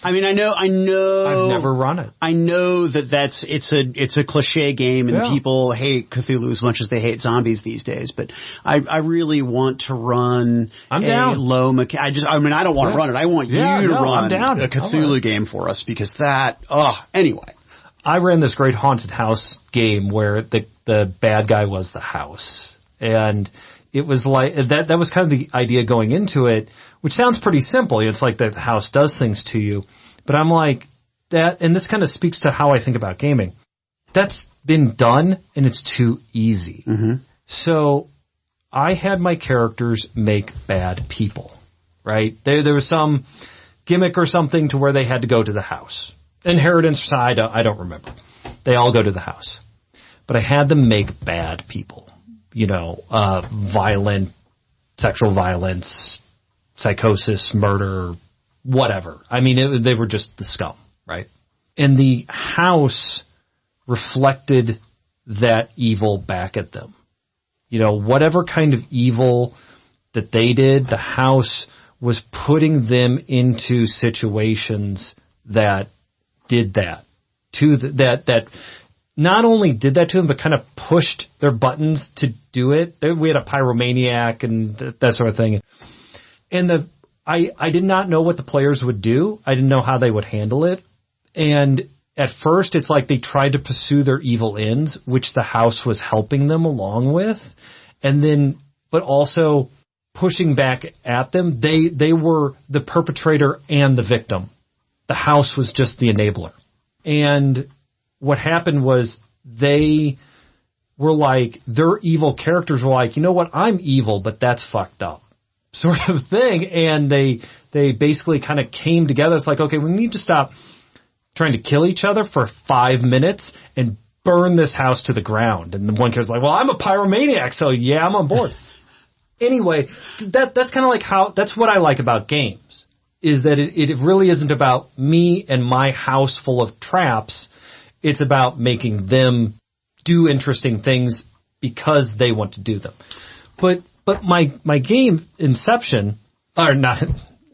I mean, I know. I've never run it. I know it's a cliche game, and people hate Cthulhu as much as they hate zombies these days. But I really want to run low I don't want to run it. I want you to run a Cthulhu game for us, because anyway. I ran this great haunted house game where the bad guy was the house, and it was like that was kind of the idea going into it, which sounds pretty simple. It's like the house does things to you. But I'm like, that, and this kind of speaks to how I think about gaming. That's been done, and it's too easy. Mm-hmm. So I had my characters make bad people, right? There was some gimmick or something to where they had to go to the house. Inheritance side, I don't remember. They all go to the house. But I had them make bad people. Violent, sexual violence, psychosis, murder, whatever. I mean, they were just the scum, right? And the house reflected that evil back at them. Whatever kind of evil that they did, the house was putting them into situations that did that that not only did that to them, but kind of pushed their buttons to do it. We had a pyromaniac and that sort of thing. And I did not know what the players would do. I didn't know how they would handle it. And at first, it's like they tried to pursue their evil ends, which the house was helping them along with. And then, but also pushing back at them. They were the perpetrator and the victim. The house was just the enabler. And what happened was they were like, their evil characters were like, you know what, I'm evil, but that's fucked up, sort of thing. And they basically kind of came together. It's like, okay, we need to stop trying to kill each other for 5 minutes and burn this house to the ground. And the one character's like, well, I'm a pyromaniac, so yeah, I'm on board. Anyway, that's kind of like that's what I like about games, is that it really isn't about me and my house full of traps. It's about making them do interesting things because they want to do them. But my game, Inception, or not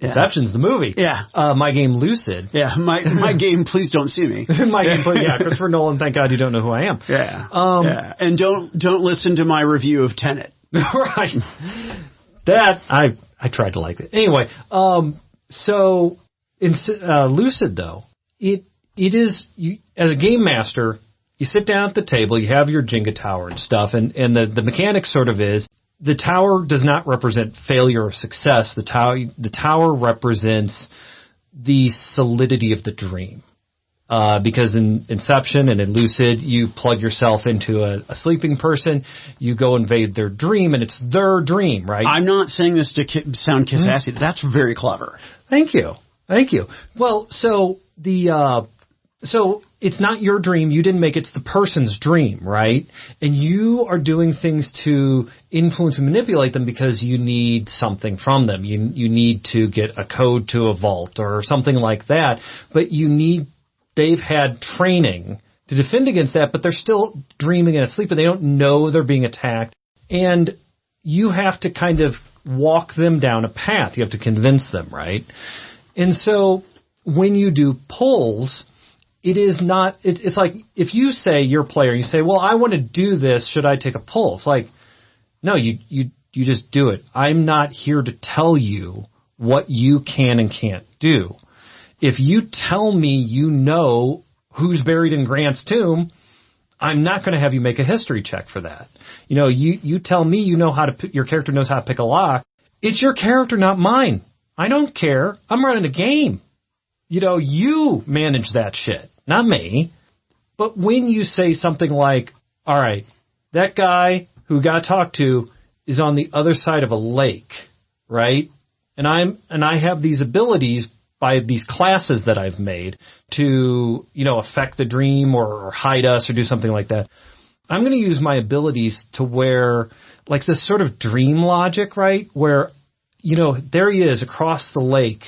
Inception's the movie. Yeah. My game, Lucid. Yeah, my game, Please Don't Sue Me. My game, Christopher Nolan, thank God you don't know who I am. Yeah. And don't listen to my review of Tenet. Right. That, I tried to like it. Anyway, so in Lucid, though, it is, you, as a game master, you sit down at the table, you have your Jenga tower and stuff, and the mechanic sort of is, the tower does not represent failure or success. The tower represents the solidity of the dream. Because in Inception and in Lucid, you plug yourself into a sleeping person, you go invade their dream, and it's their dream, right? I'm not saying this to sound kiss-assy. That's very clever. Thank you. Well, so so it's not your dream. You didn't make it. It's the person's dream, right? And you are doing things to influence and manipulate them because you need something from them. You need to get a code to a vault or something like that. But they've had training to defend against that, but they're still dreaming and asleep, and they don't know they're being attacked. And you have to kind of walk them down a path. You have to convince them, right? And so when you do pulls, it is not, it's like if you say, you're a player, and you say, well, I want to do this, should I take a pull? It's like, no, you just do it. I'm not here to tell you what you can and can't do. If you tell me you know who's buried in Grant's tomb, I'm not going to have you make a history check for that. You know, you tell me your character knows how to pick a lock. It's your character, not mine. I don't care. I'm running a game. You know, you manage that shit, not me. But when you say something like, all right, that guy who got talked to is on the other side of a lake, right? And I have these abilities by these classes that I've made to, affect the dream or hide us or do something like that. I'm going to use my abilities to where, like this sort of dream logic, right? Where, there he is across the lake.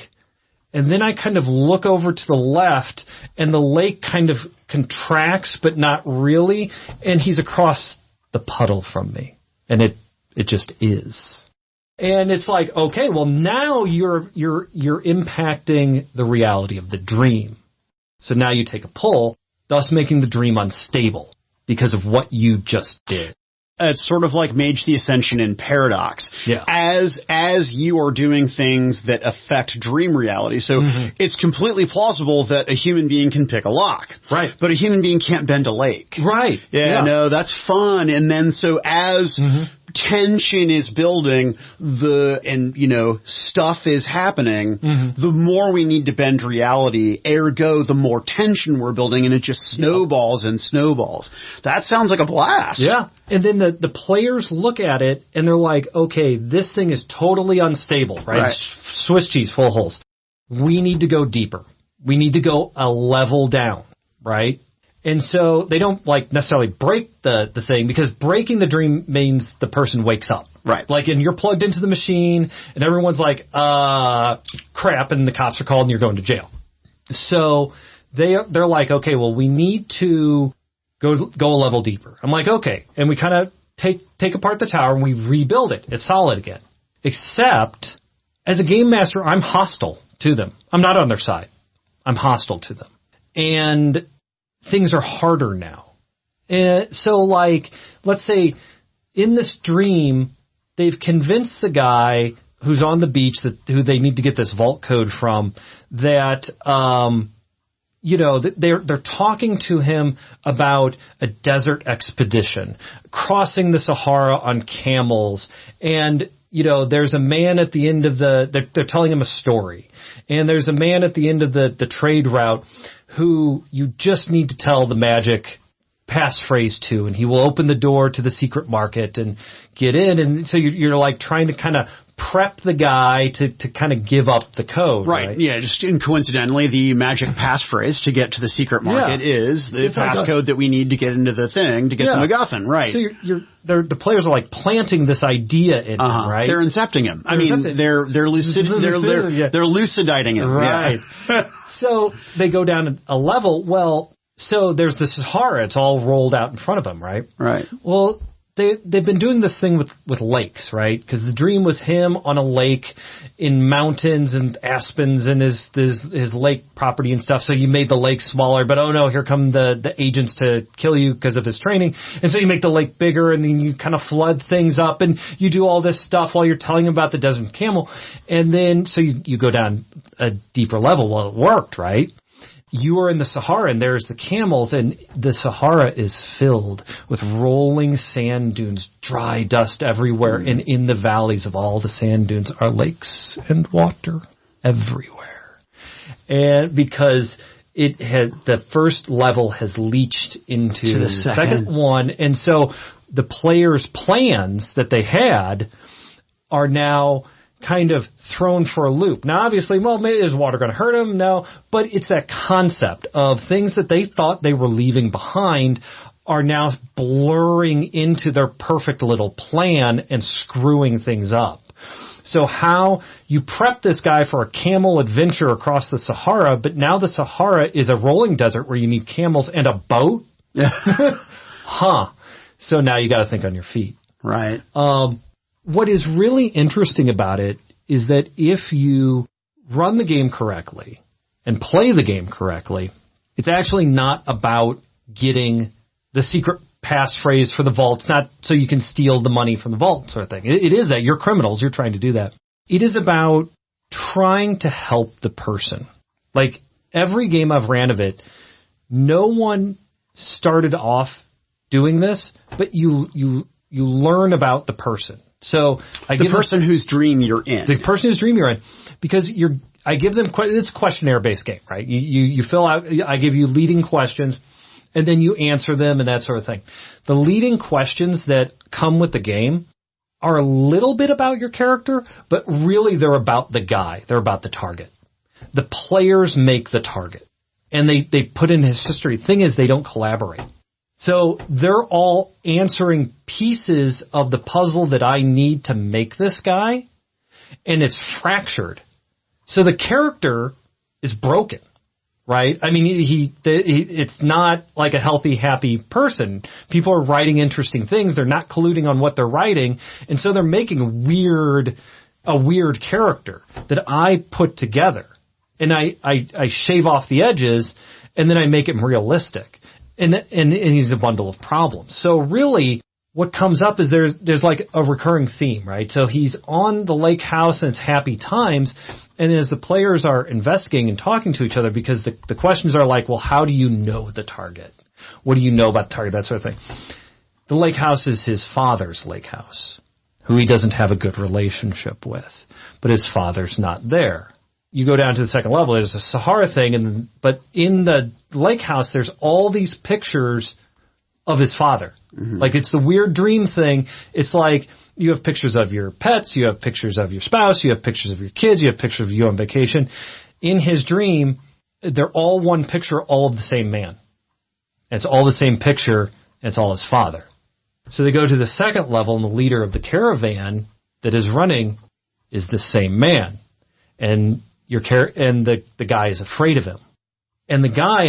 And then I kind of look over to the left and the lake kind of contracts, but not really. And he's across the puddle from me. And it just is. And it's like, okay, well now you're impacting the reality of the dream. So now you take a pull, thus making the dream unstable because of what you just did. It's sort of like Mage the Ascension in Paradox. Yeah. As you are doing things that affect dream reality. So it's completely plausible that a human being can pick a lock. Right. But a human being can't bend a lake. Right. Yeah. No, that's fun. And then so as tension is building, stuff is happening, the more we need to bend reality, ergo the more tension we're building, and it just snowballs and snowballs. That sounds like a blast. Yeah. And then the players look at it and they're like, okay, this thing is totally unstable, right? Swiss cheese, full holes. We need to go deeper. We need to go a level down, right? And so they don't necessarily break the thing, because breaking the dream means the person wakes up. Right. And you're plugged into the machine and everyone's like, crap, and the cops are called and you're going to jail. So they're like, okay, well, we need to go a level deeper. I'm like, okay. And we kind of take apart the tower and we rebuild it. It's solid again. Except as a game master, I'm hostile to them. I'm not on their side. I'm hostile to them. And things are harder now. And so let's say in this dream, they've convinced the guy who's on the beach who they need to get this vault code from that, they're talking to him about a desert expedition, crossing the Sahara on camels. And, there's a man at the end of they're telling him a story. And there's a man at the end of the trade route who you just need to tell the magic passphrase to, and he will open the door to the secret market and get in. And so you're trying to kind of prep the guy to kind of give up the code. Right. Yeah. Just coincidentally, the magic passphrase to get to the secret market is the passcode that we need to get into the thing to get the MacGuffin. Right. So the players are planting this idea in him, right? They're incepting him. They're lucidating him. Right. Yeah. So they go down a level. Well, so there's the Sahara. It's all rolled out in front of them, right? Right. Well, they've been doing this thing with lakes, right? Because the dream was him on a lake in mountains and aspens and his lake property and stuff. So you made the lake smaller, but oh no, here come the agents to kill you because of his training. And so you make the lake bigger, and then you kind of flood things up, and you do all this stuff while you're telling him about the desert camel. And then so you go down a deeper level. Well, it worked, right? You are in the Sahara, and there's the camels, and the Sahara is filled with rolling sand dunes, dry dust everywhere, and in the valleys of all the sand dunes are lakes and water everywhere. And because the first level has leached into the second one, and so the players' plans that they had are now kind of thrown for a loop. Now, obviously, well, maybe is water going to hurt them? No, but it's that concept of things that they thought they were leaving behind are now blurring into their perfect little plan and screwing things up. So how you prep this guy for a camel adventure across the Sahara, but now the Sahara is a rolling desert where you need camels and a boat? Huh. So now you got to think on your feet. Right. What is really interesting about it is that if you run the game correctly and play the game correctly, it's actually not about getting the secret passphrase for the vault. It's not so you can steal the money from the vault sort of thing. It is that. You're criminals. You're trying to do that. It is about trying to help the person. Like every game I've ran of it, no one started off doing this, but you learn about the person. So the person whose dream you're in. The person whose dream you're in. Because I give them, it's a questionnaire-based game, right? You fill out, I give you leading questions, and then you answer them and that sort of thing. The leading questions that come with the game are a little bit about your character, but really they're about the guy. They're about the target. The players make the target. And they put in his history. The thing is, they don't collaborate. So they're all answering pieces of the puzzle that I need to make this guy, and it's fractured. So the character is broken, right? I mean, it's not like a healthy, happy person. People are writing interesting things. They're not colluding on what they're writing, and so they're making a weird character that I put together. And I shave off the edges, and then I make him realistic. And he's a bundle of problems. So really, what comes up is there's like a recurring theme, right? So he's on the lake house and it's happy times. And as the players are investigating and talking to each other, because the questions are like, well, how do you know the target? What do you know about the target? That sort of thing. The lake house is his father's lake house, who he doesn't have a good relationship with, but his father's not there. You go down to the second level, there's a Sahara thing, but in the lake house, there's all these pictures of his father. Mm-hmm. Like, it's the weird dream thing. It's like you have pictures of your pets, you have pictures of your spouse, you have pictures of your kids, you have pictures of you on vacation. In his dream, they're all one picture, all of the same man. It's all the same picture, and it's all his father. So they go to the second level, and the leader of the caravan that is running is the same man. And the guy is afraid of him. And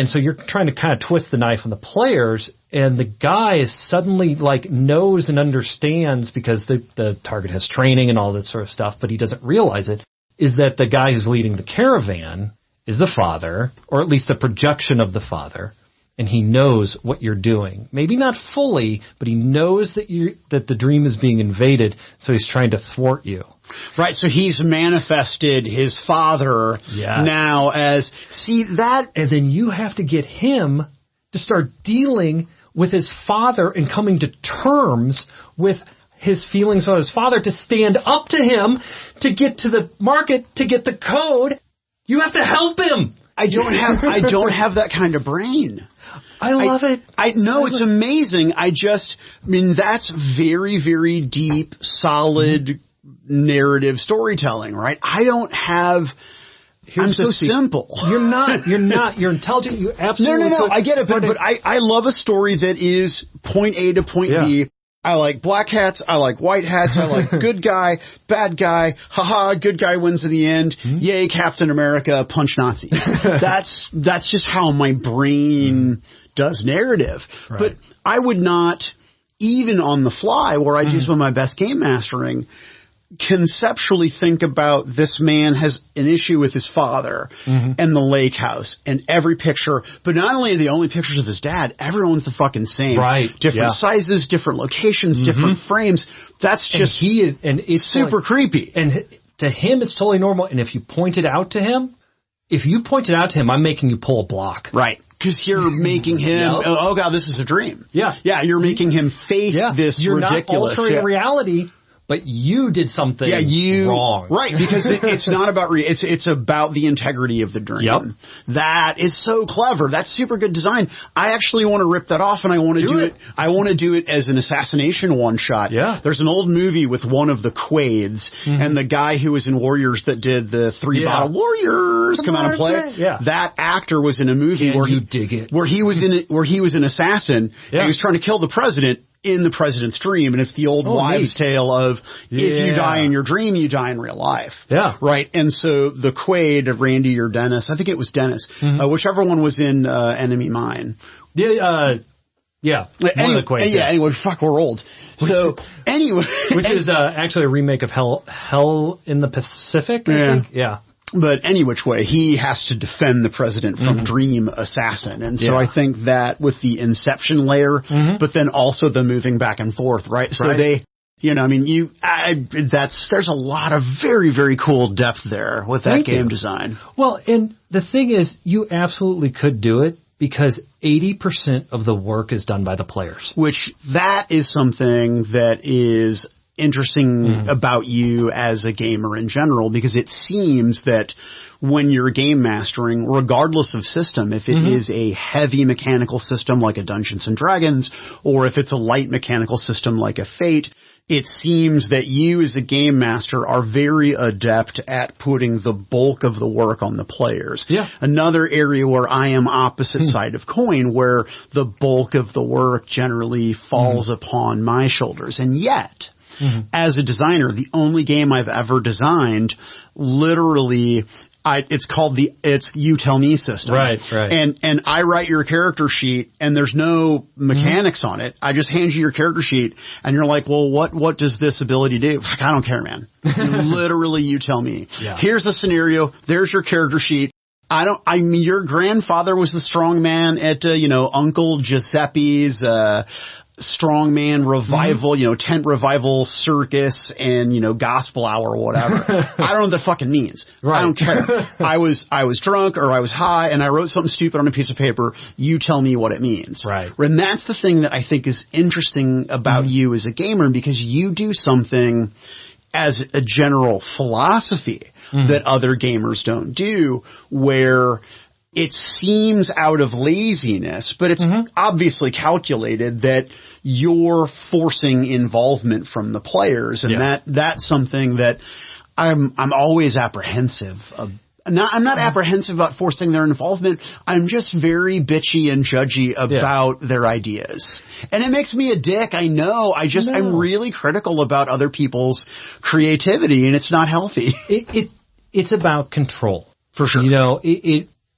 so you're trying to kind of twist the knife on the players, and the guy is suddenly like knows and understands, because the target has training and all that sort of stuff, but he doesn't realize it, is that the guy who's leading the caravan is the father, or at least the projection of the father, and he knows what you're doing. Maybe not fully, but he knows that the dream is being invaded, so he's trying to thwart you. Right, so he's manifested his father now as, see that? And then you have to get him to start dealing with his father and coming to terms with his feelings on his father, to stand up to him, to get to the market, to get the code. You have to help him. I don't have that kind of brain. I love it. I know it's amazing. That's very, very deep, solid narrative storytelling, right? I don't have. I'm so simple. You're not. You're intelligent. You absolutely. No. I get it, but I love a story that is point A to point B. I like black hats. I like white hats. I like good guy, bad guy. Haha, good guy wins in the end. Mm-hmm. Yay, Captain America, punch Nazis. That's just how my brain does narrative. Right. But I would not even on the fly, where I do some of my best game mastering, conceptually think about this man has an issue with his father and the lake house and every picture, but not only are the only pictures of his dad, everyone's the fucking same. Right. Different sizes, different locations, different frames. That's just it's super creepy. And to him, it's totally normal. And if you point it out to him, I'm making you pull a block. Right. Because you're making him, oh God, this is a dream. Yeah. Yeah, you're making him face this you're ridiculous. You're not altering reality. But you did something wrong. Right, because it's not about it's about the integrity of the dream. Yep. That is so clever. That's super good design. I actually want to rip that off, and I want to do it. I want to do it as an assassination one-shot. Yeah. There's an old movie with one of the Quaids, and the guy who was in Warriors that did the 3-bottle Warriors come out and play. Yeah. That actor was in a movie where he was an assassin, and he was trying to kill the president in the president's dream, and it's the old wives' tale of if you die in your dream, you die in real life. Yeah. Right. And so the Quaid, Randy or Dennis, I think it was Dennis, whichever one was in Enemy Mine. Yeah. One of the Quaids. Yeah, anyway, fuck, we're old. So, anyway. Which is actually a remake of Hell in the Pacific, I think. Yeah. But any which way, he has to defend the president from Dream Assassin. And so I think that with the Inception layer, but then also the moving back and forth, right? So they, I mean, there's a lot of very, very cool depth there with that game design. Well, and the thing is, you absolutely could do it because 80% of the work is done by the players. Which that is something that is interesting about you as a gamer in general, because it seems that when you're game mastering, regardless of system, if it is a heavy mechanical system like a Dungeons and Dragons, or if it's a light mechanical system like a Fate, it seems that you as a game master are very adept at putting the bulk of the work on the players. Yeah. Another area where I am opposite side of coin, where the bulk of the work generally falls upon my shoulders. And yet, as a designer, the only game I've ever designed, literally, it's You Tell Me system. Right. And I write your character sheet, and there's no mechanics on it. I just hand you your character sheet, and you're like, well, what does this ability do? Like, I don't care, man. Literally, you tell me. Yeah. Here's the scenario. There's your character sheet. I mean, your grandfather was the strong man at, Uncle Giuseppe's, strongman revival, tent revival circus and, gospel hour or whatever. I don't know what that fucking means. Right. I don't care. I was drunk or I was high and I wrote something stupid on a piece of paper. You tell me what it means. Right. And that's the thing that I think is interesting about you as a gamer, because you do something as a general philosophy that other gamers don't do, where it seems out of laziness, but it's obviously calculated that you're forcing involvement from the players, and that's something that I'm always apprehensive of. I'm not apprehensive about forcing their involvement. I'm just very bitchy and judgy about their ideas. And it makes me a dick. I know. I'm really critical about other people's creativity, and it's not healthy. It's about control. For sure.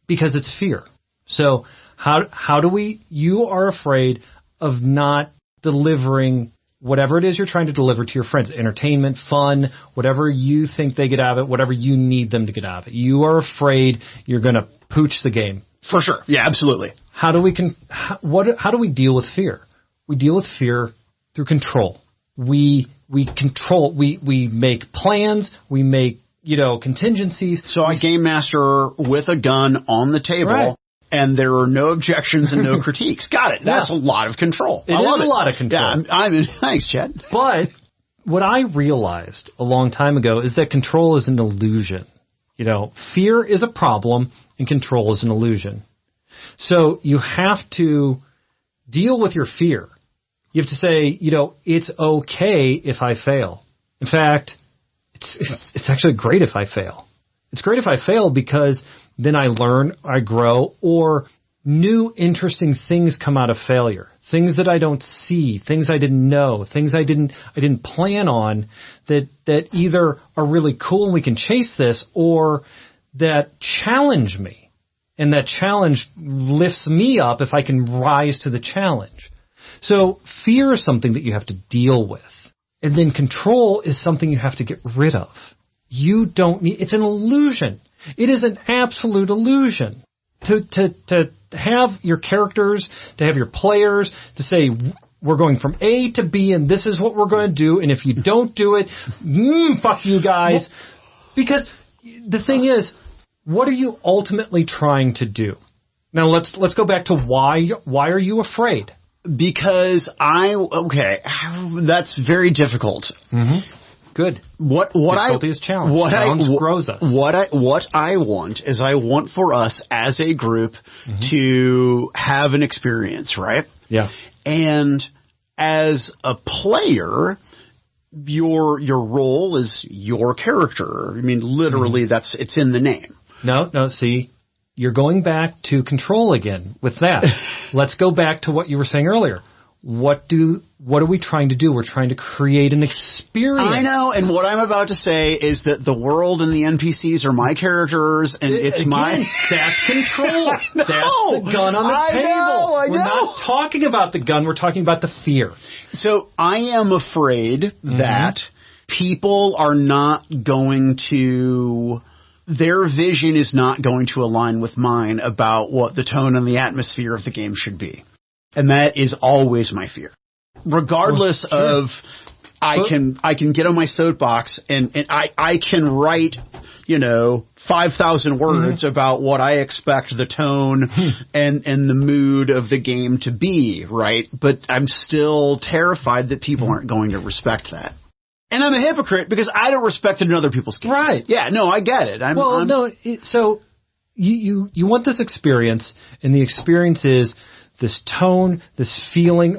Because it's fear. So how do you are afraid of not delivering whatever it is you're trying to deliver to your friends, entertainment, fun, whatever you think they get out of it, whatever you need them to get out of it. You are afraid you're going to pooch the game. For sure. Yeah, absolutely. How do we deal with fear? We deal with fear through control. We control, we make plans, we make contingencies. So I game master with a gun on the table, and there are no objections and no critiques. Got it. That's a lot of control. I love it. A lot of control. Yeah, thanks, Chad. But what I realized a long time ago is that control is an illusion. Fear is a problem and control is an illusion. So you have to deal with your fear. You have to say, it's okay if I fail. In fact, it's actually great if I fail. It's great if I fail because then I learn, I grow, or new interesting things come out of failure. Things that I don't see, things I didn't know, things I didn't plan on that either are really cool and we can chase this, or that challenge me. And that challenge lifts me up if I can rise to the challenge. So fear is something that you have to deal with. And then control is something you have to get rid of. You don't need, it's an illusion. It is an absolute illusion. To have your characters, to have your players, to say, we're going from A to B and this is what we're going to do, and if you don't do it, fuck you guys. Because the thing is, what are you ultimately trying to do? Now let's go back to why are you afraid? Because that's very difficult. Mm-hmm. Good. Difficulty is challenge. Challenge grows us. What I want is I want for us as a group to have an experience, right? Yeah. And as a player, your role is your character. I mean, literally, it's in the name. No, see, you're going back to control again with that. Let's go back to what you were saying earlier. What are we trying to do? We're trying to create an experience. I know, and what I'm about to say is that the world and the NPCs are my characters, and it's my... That's control. That's the gun on the table. I know. We're not talking about the gun. We're talking about the fear. So I am afraid that people are not going to... Their vision is not going to align with mine about what the tone and the atmosphere of the game should be. And that is always my fear. Regardless of, I can get on my soapbox and I can write, 5,000 words about what I expect the tone and the mood of the game to be, right? But I'm still terrified that people aren't going to respect that. And I'm a hypocrite because I don't respect it in other people's games. Right. Yeah, no, I get it. So you want this experience, and the experience is this tone, this feeling,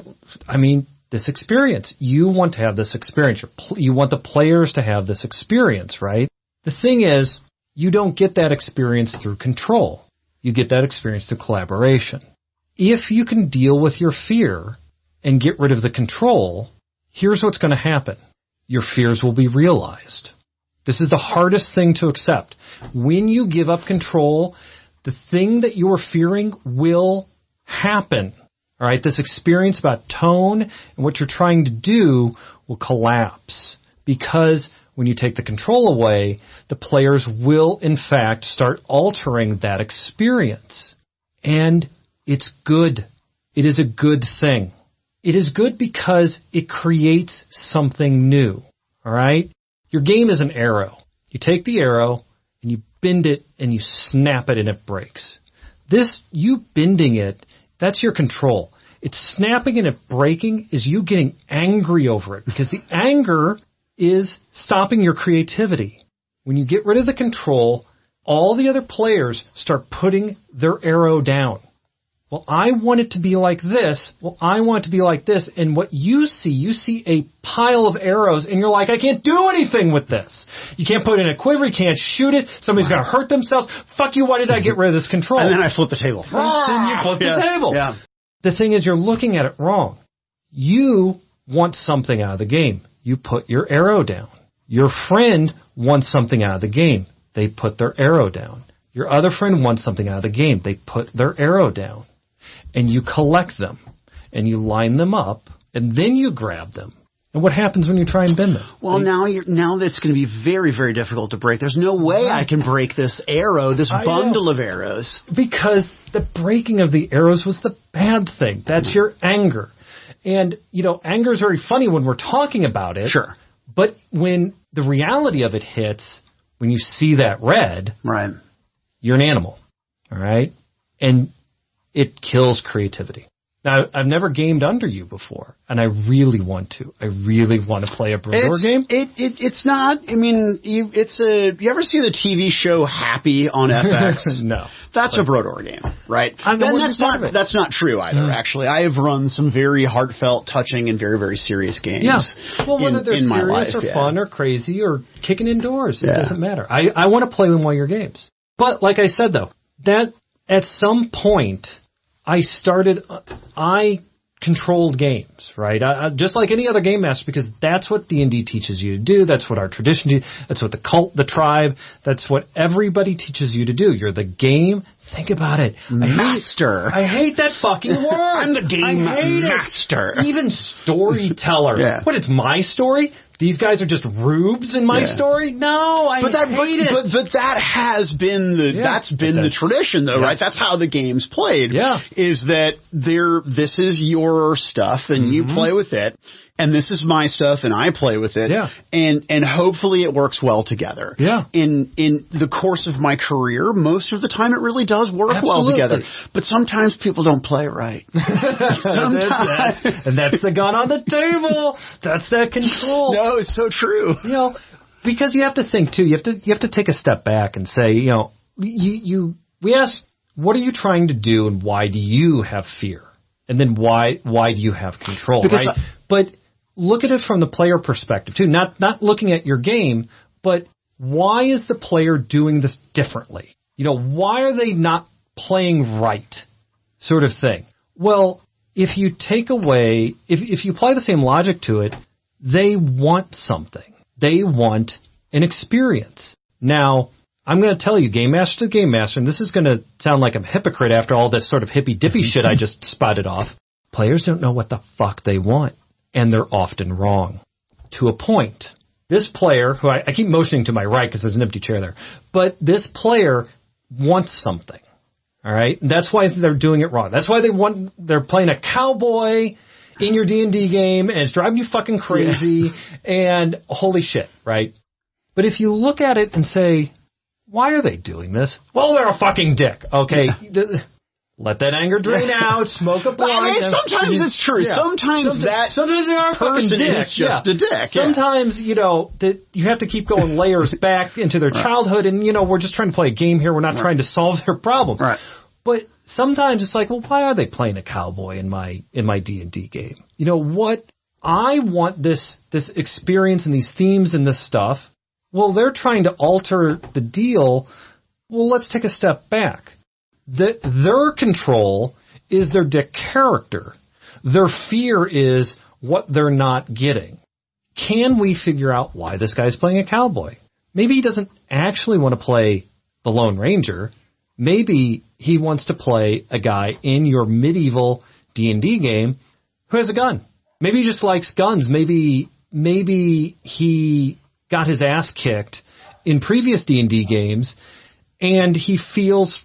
this experience. You want to have this experience. You want the players to have this experience, right? The thing is, you don't get that experience through control. You get that experience through collaboration. If you can deal with your fear and get rid of the control, here's what's going to happen. Your fears will be realized. This is the hardest thing to accept. When you give up control, the thing that you're fearing will happen. All right, this experience about tone and what you're trying to do will collapse because when you take the control away, the players will, in fact, start altering that experience. And it's good. It is a good thing. It is good because it creates something new. All right? Your game is an arrow. You take the arrow and you bend it and you snap it and it breaks. You bending it, that's your control. It's snapping and it breaking is you getting angry over it because the anger is stopping your creativity. When you get rid of the control, all the other players start putting their arrow down. Well, I want it to be like this. Well, I want it to be like this. And what you see a pile of arrows, and you're like, I can't do anything with this. You can't put it in a quiver. You can't shoot it. Somebody's going to hurt themselves. Fuck you, why did I get rid of this control? And then I flip the table. Then you flip the table. Yeah. The thing is, you're looking at it wrong. You want something out of the game. You put your arrow down. Your friend wants something out of the game. They put their arrow down. Your other friend wants something out of the game. They put their arrow down. And you collect them, and you line them up, and then you grab them. And what happens when you try and bend them? Well, now that's going to be very, very difficult to break. There's no way I can break this arrow, this bundle of arrows. Because the breaking of the arrows was the bad thing. That's your anger. And, anger is very funny when we're talking about it. Sure. But when the reality of it hits, when you see that red, right, you're an animal. All right? And it kills creativity. Now, I've never gamed under you before, and I really want to. I really want to play a Brodor game. It's not. I mean, you ever see the TV show Happy on FX? No. That's a Brodor game, right? That's not true either. Actually, I have run some very heartfelt, touching, and very, very serious games. Yeah. Well, whether they're serious or fun or crazy or kicking indoors, it doesn't matter. I want to play one of your games. But like I said, though, that at some point I controlled games, right? Just like any other game master, because that's what D&D teaches you to do. That's what our tradition, that's what the cult, the tribe, that's what everybody teaches you to do. You're the game Think about it. Master. I hate that fucking word. I'm the game master. Even storyteller. What, it's my story? These guys are just rubes in my story? No, I hate it. But that has been the tradition, though, right? That's how the game's played. Yeah. Is that this is your stuff and you play with it, and this is my stuff and I play with it. Yeah. And hopefully it works well together. Yeah. In the course of my career, most of the time it really does work well together. But sometimes people don't play right. Sometimes. And that's the gun on the table. That's that control. No, it's so true. You know, because you have to think too. You have to take a step back and say, you know, we ask, what are you trying to do, and why do you have fear, and then why do you have control, because right? But look at it from the player perspective too. Not looking at your game, but why is the player doing this differently? You know, why are they not playing right, sort of thing? Well, if you take away, if you apply the same logic to it, they want something. They want an experience. Now, I'm going to tell you, Game Master to Game Master, and this is going to sound like I'm a hypocrite after all this sort of hippy-dippy shit I just spouted off. Players don't know what the fuck they want, and they're often wrong. To a point. This player, who I keep motioning to my right because there's an empty chair there, but this player wants something. All right? And that's why they're doing it wrong. That's why they're playing a cowboy in your D&D game, and it's driving you fucking crazy, and holy shit, right? But if you look at it and say, why are they doing this? Well, they're a fucking dick, okay? Let that anger drain out, smoke a blunt. I mean, sometimes it's true. Yeah. Sometimes they are person is just a dick. Sometimes, you know, that you have to keep going layers back into their childhood, and, you know, we're just trying to play a game here. We're not trying to solve their problems. Right. But sometimes it's like, well, why are they playing a cowboy in my D&D game? You know what? I want this experience and these themes and this stuff. Well, they're trying to alter the deal. Well, let's take a step back. Their control is their dick character. Their fear is what they're not getting. Can we figure out why this guy's playing a cowboy? Maybe he doesn't actually want to play the Lone Ranger. Maybe he wants to play a guy in your medieval D&D game who has a gun. Maybe he just likes guns. Maybe he got his ass kicked in previous D&D games, and he feels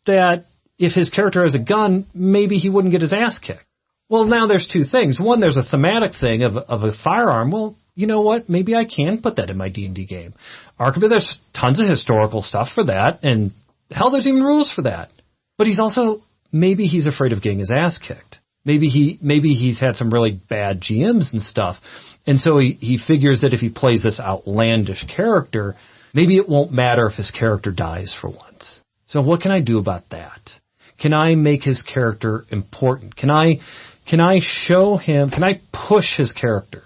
that if his character has a gun, maybe he wouldn't get his ass kicked. Well, now there's two things. One, there's a thematic thing of a firearm. Well, you know what? Maybe I can put that in my D&D game. Arguably, there's tons of historical stuff for that, and hell, there's even rules for that. But maybe he's afraid of getting his ass kicked. Maybe he's had some really bad GMs and stuff. And so he figures that if he plays this outlandish character, maybe it won't matter if his character dies for once. So what can I do about that? Can I make his character important? Can I show him, can I push his character?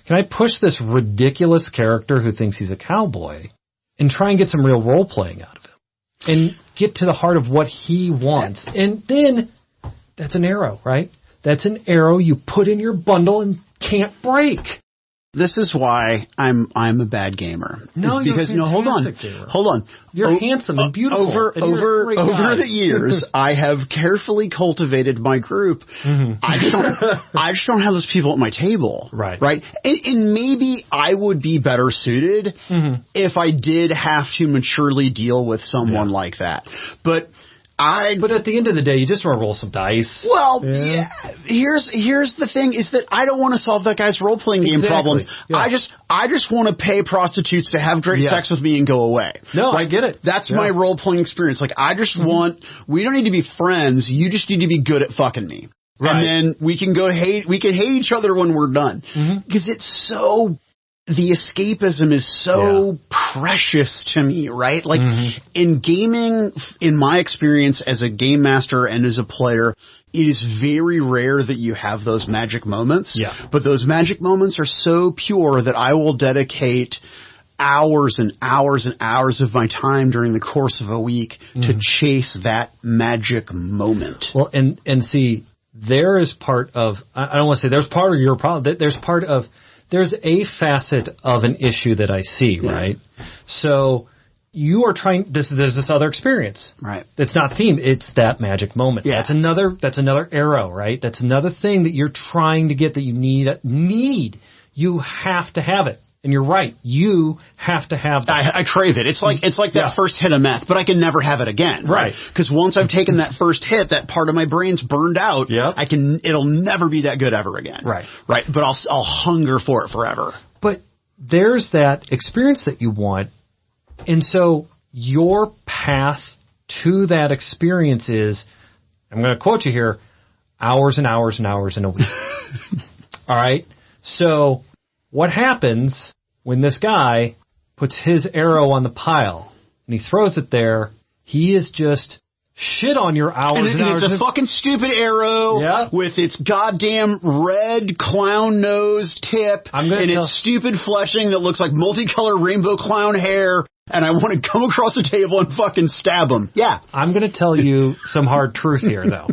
Can I push this ridiculous character who thinks he's a cowboy and try and get some real role playing out of him? And get to the heart of what he wants. And then, that's an arrow, right? That's an arrow you put in your bundle and can't break. This is why I'm a bad gamer. No, because hold on. You're handsome and beautiful. Over the years, I have carefully cultivated my group. Mm-hmm. I just don't have those people at my table. Right. And maybe I would be better suited if I did have to maturely deal with someone like that. But at the end of the day, you just want to roll some dice. Well, here's the thing is that I don't want to solve that guy's role-playing game problems. Yeah. I just want to pay prostitutes to have great sex with me and go away. No, I get it. That's my role-playing experience. Like, I just want, we don't need to be friends. You just need to be good at fucking me. Right. And then we can hate each other when we're done. Because it's so, the escapism is so precious to me, right? Like, in gaming, in my experience as a game master and as a player, it is very rare that you have those magic moments. Yeah. But those magic moments are so pure that I will dedicate hours and hours and hours of my time during the course of a week to chase that magic moment. Well, and see, there is part of, I don't want to say there's part of your problem, there's a facet of an issue that I see, right? So you are trying, there's this other experience. Right. It's not theme, it's that magic moment. Yeah. That's another arrow, right? That's another thing that you're trying to get that you need. You have to have it. And you're right. You have to have that. I crave it. It's like that first hit of meth, but I can never have it again. Right. Because once I've taken that first hit, that part of my brain's burned out. Yep. It'll never be that good ever again. Right. Right. But I'll hunger for it forever. But there's that experience that you want. And so your path to that experience is, I'm going to quote you here, hours and hours and hours in a week. All right. So what happens when this guy puts his arrow on the pile and he throws it there? He is just shit on your hours and hours. It's a fucking stupid arrow with its goddamn red clown nose tip and its stupid fleshing that looks like multicolored rainbow clown hair. And I want to come across the table and fucking stab him. Yeah. I'm going to tell you some hard truth here, though.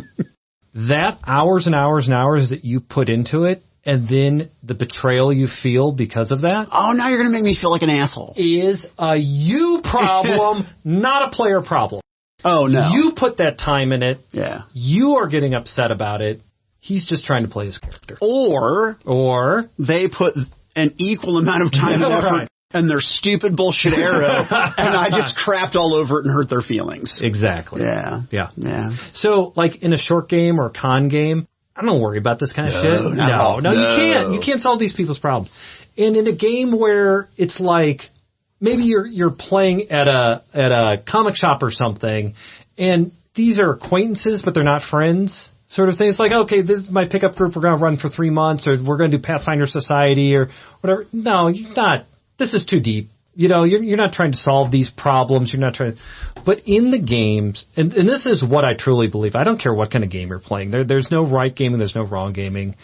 That hours and hours and hours that you put into it, and then the betrayal you feel because of that. Oh, now you're going to make me feel like an asshole. Is a you problem, not a player problem. Oh, no. You put that time in it. Yeah. You are getting upset about it. He's just trying to play his character. Or they put an equal amount of time and effort and their stupid bullshit arrow, and I just crapped all over it and hurt their feelings. Exactly. Yeah. So, like in a short game or a con game, I don't worry about this kind of shit. No, you can't. You can't solve these people's problems. And in a game where it's like maybe you're playing at a comic shop or something, and these are acquaintances, but they're not friends. Sort of thing. It's like, okay, this is my pickup group. We're going to run for 3 months, or we're going to do Pathfinder Society, or whatever. No, you're not. This is too deep. You know, you're not trying to solve these problems. You're not trying. But in the games, and this is what I truly believe. I don't care what kind of game you're playing. There's no right gaming. There's no wrong gaming.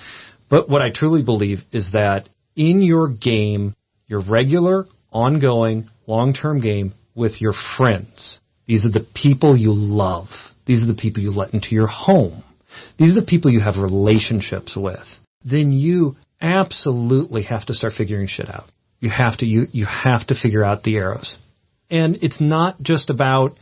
But what I truly believe is that in your game, your regular, ongoing, long-term game with your friends, these are the people you love. These are the people you let into your home. These are the people you have relationships with. Then you absolutely have to start figuring shit out. You have to figure out the arrows. And it's not just about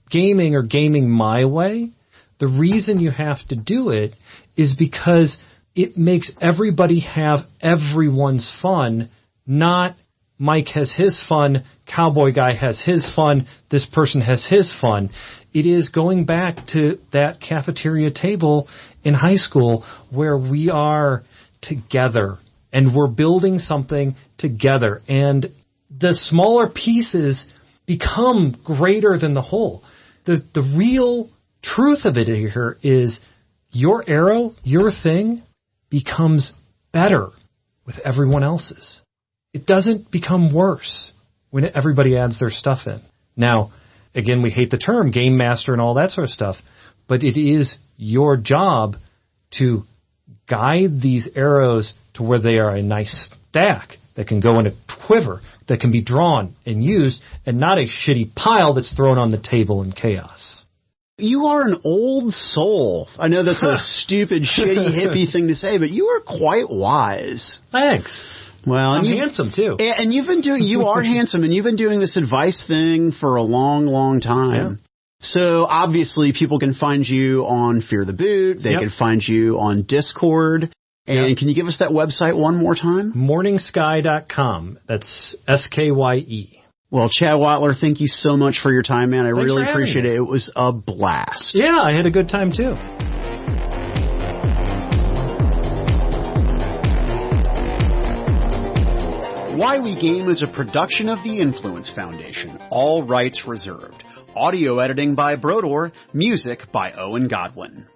gaming or gaming my way. The reason you have to do it is because it makes everybody have everyone's fun, not Mike has his fun, Cowboy Guy has his fun, this person has his fun. It is going back to that cafeteria table in high school where we are together and we're building something together. And the smaller pieces become greater than the whole. The real truth of it here is your arrow, your thing, becomes better with everyone else's. It doesn't become worse when everybody adds their stuff in. Now, again, we hate the term game master and all that sort of stuff, but it is your job to guide these arrows to where they are a nice stack that can go in a quiver, that can be drawn and used, and not a shitty pile that's thrown on the table in chaos. You are an old soul. I know that's a stupid, shitty, hippie thing to say, but you are quite wise. Thanks. Well, I'm handsome too. And you are handsome, and you've been doing this advice thing for a long, long time. Yeah. So obviously people can find you on Fear the Boot. They can find you on Discord. And can you give us that website one more time? morningsky.com. That's SKYE. Well, Chad Wattler, thank you so much for your time, man. I really appreciate it. It was a blast. Yeah, I had a good time too. Why We Game is a production of the Influence Foundation. All rights reserved. Audio editing by Brodor. Music by Owen Godwin.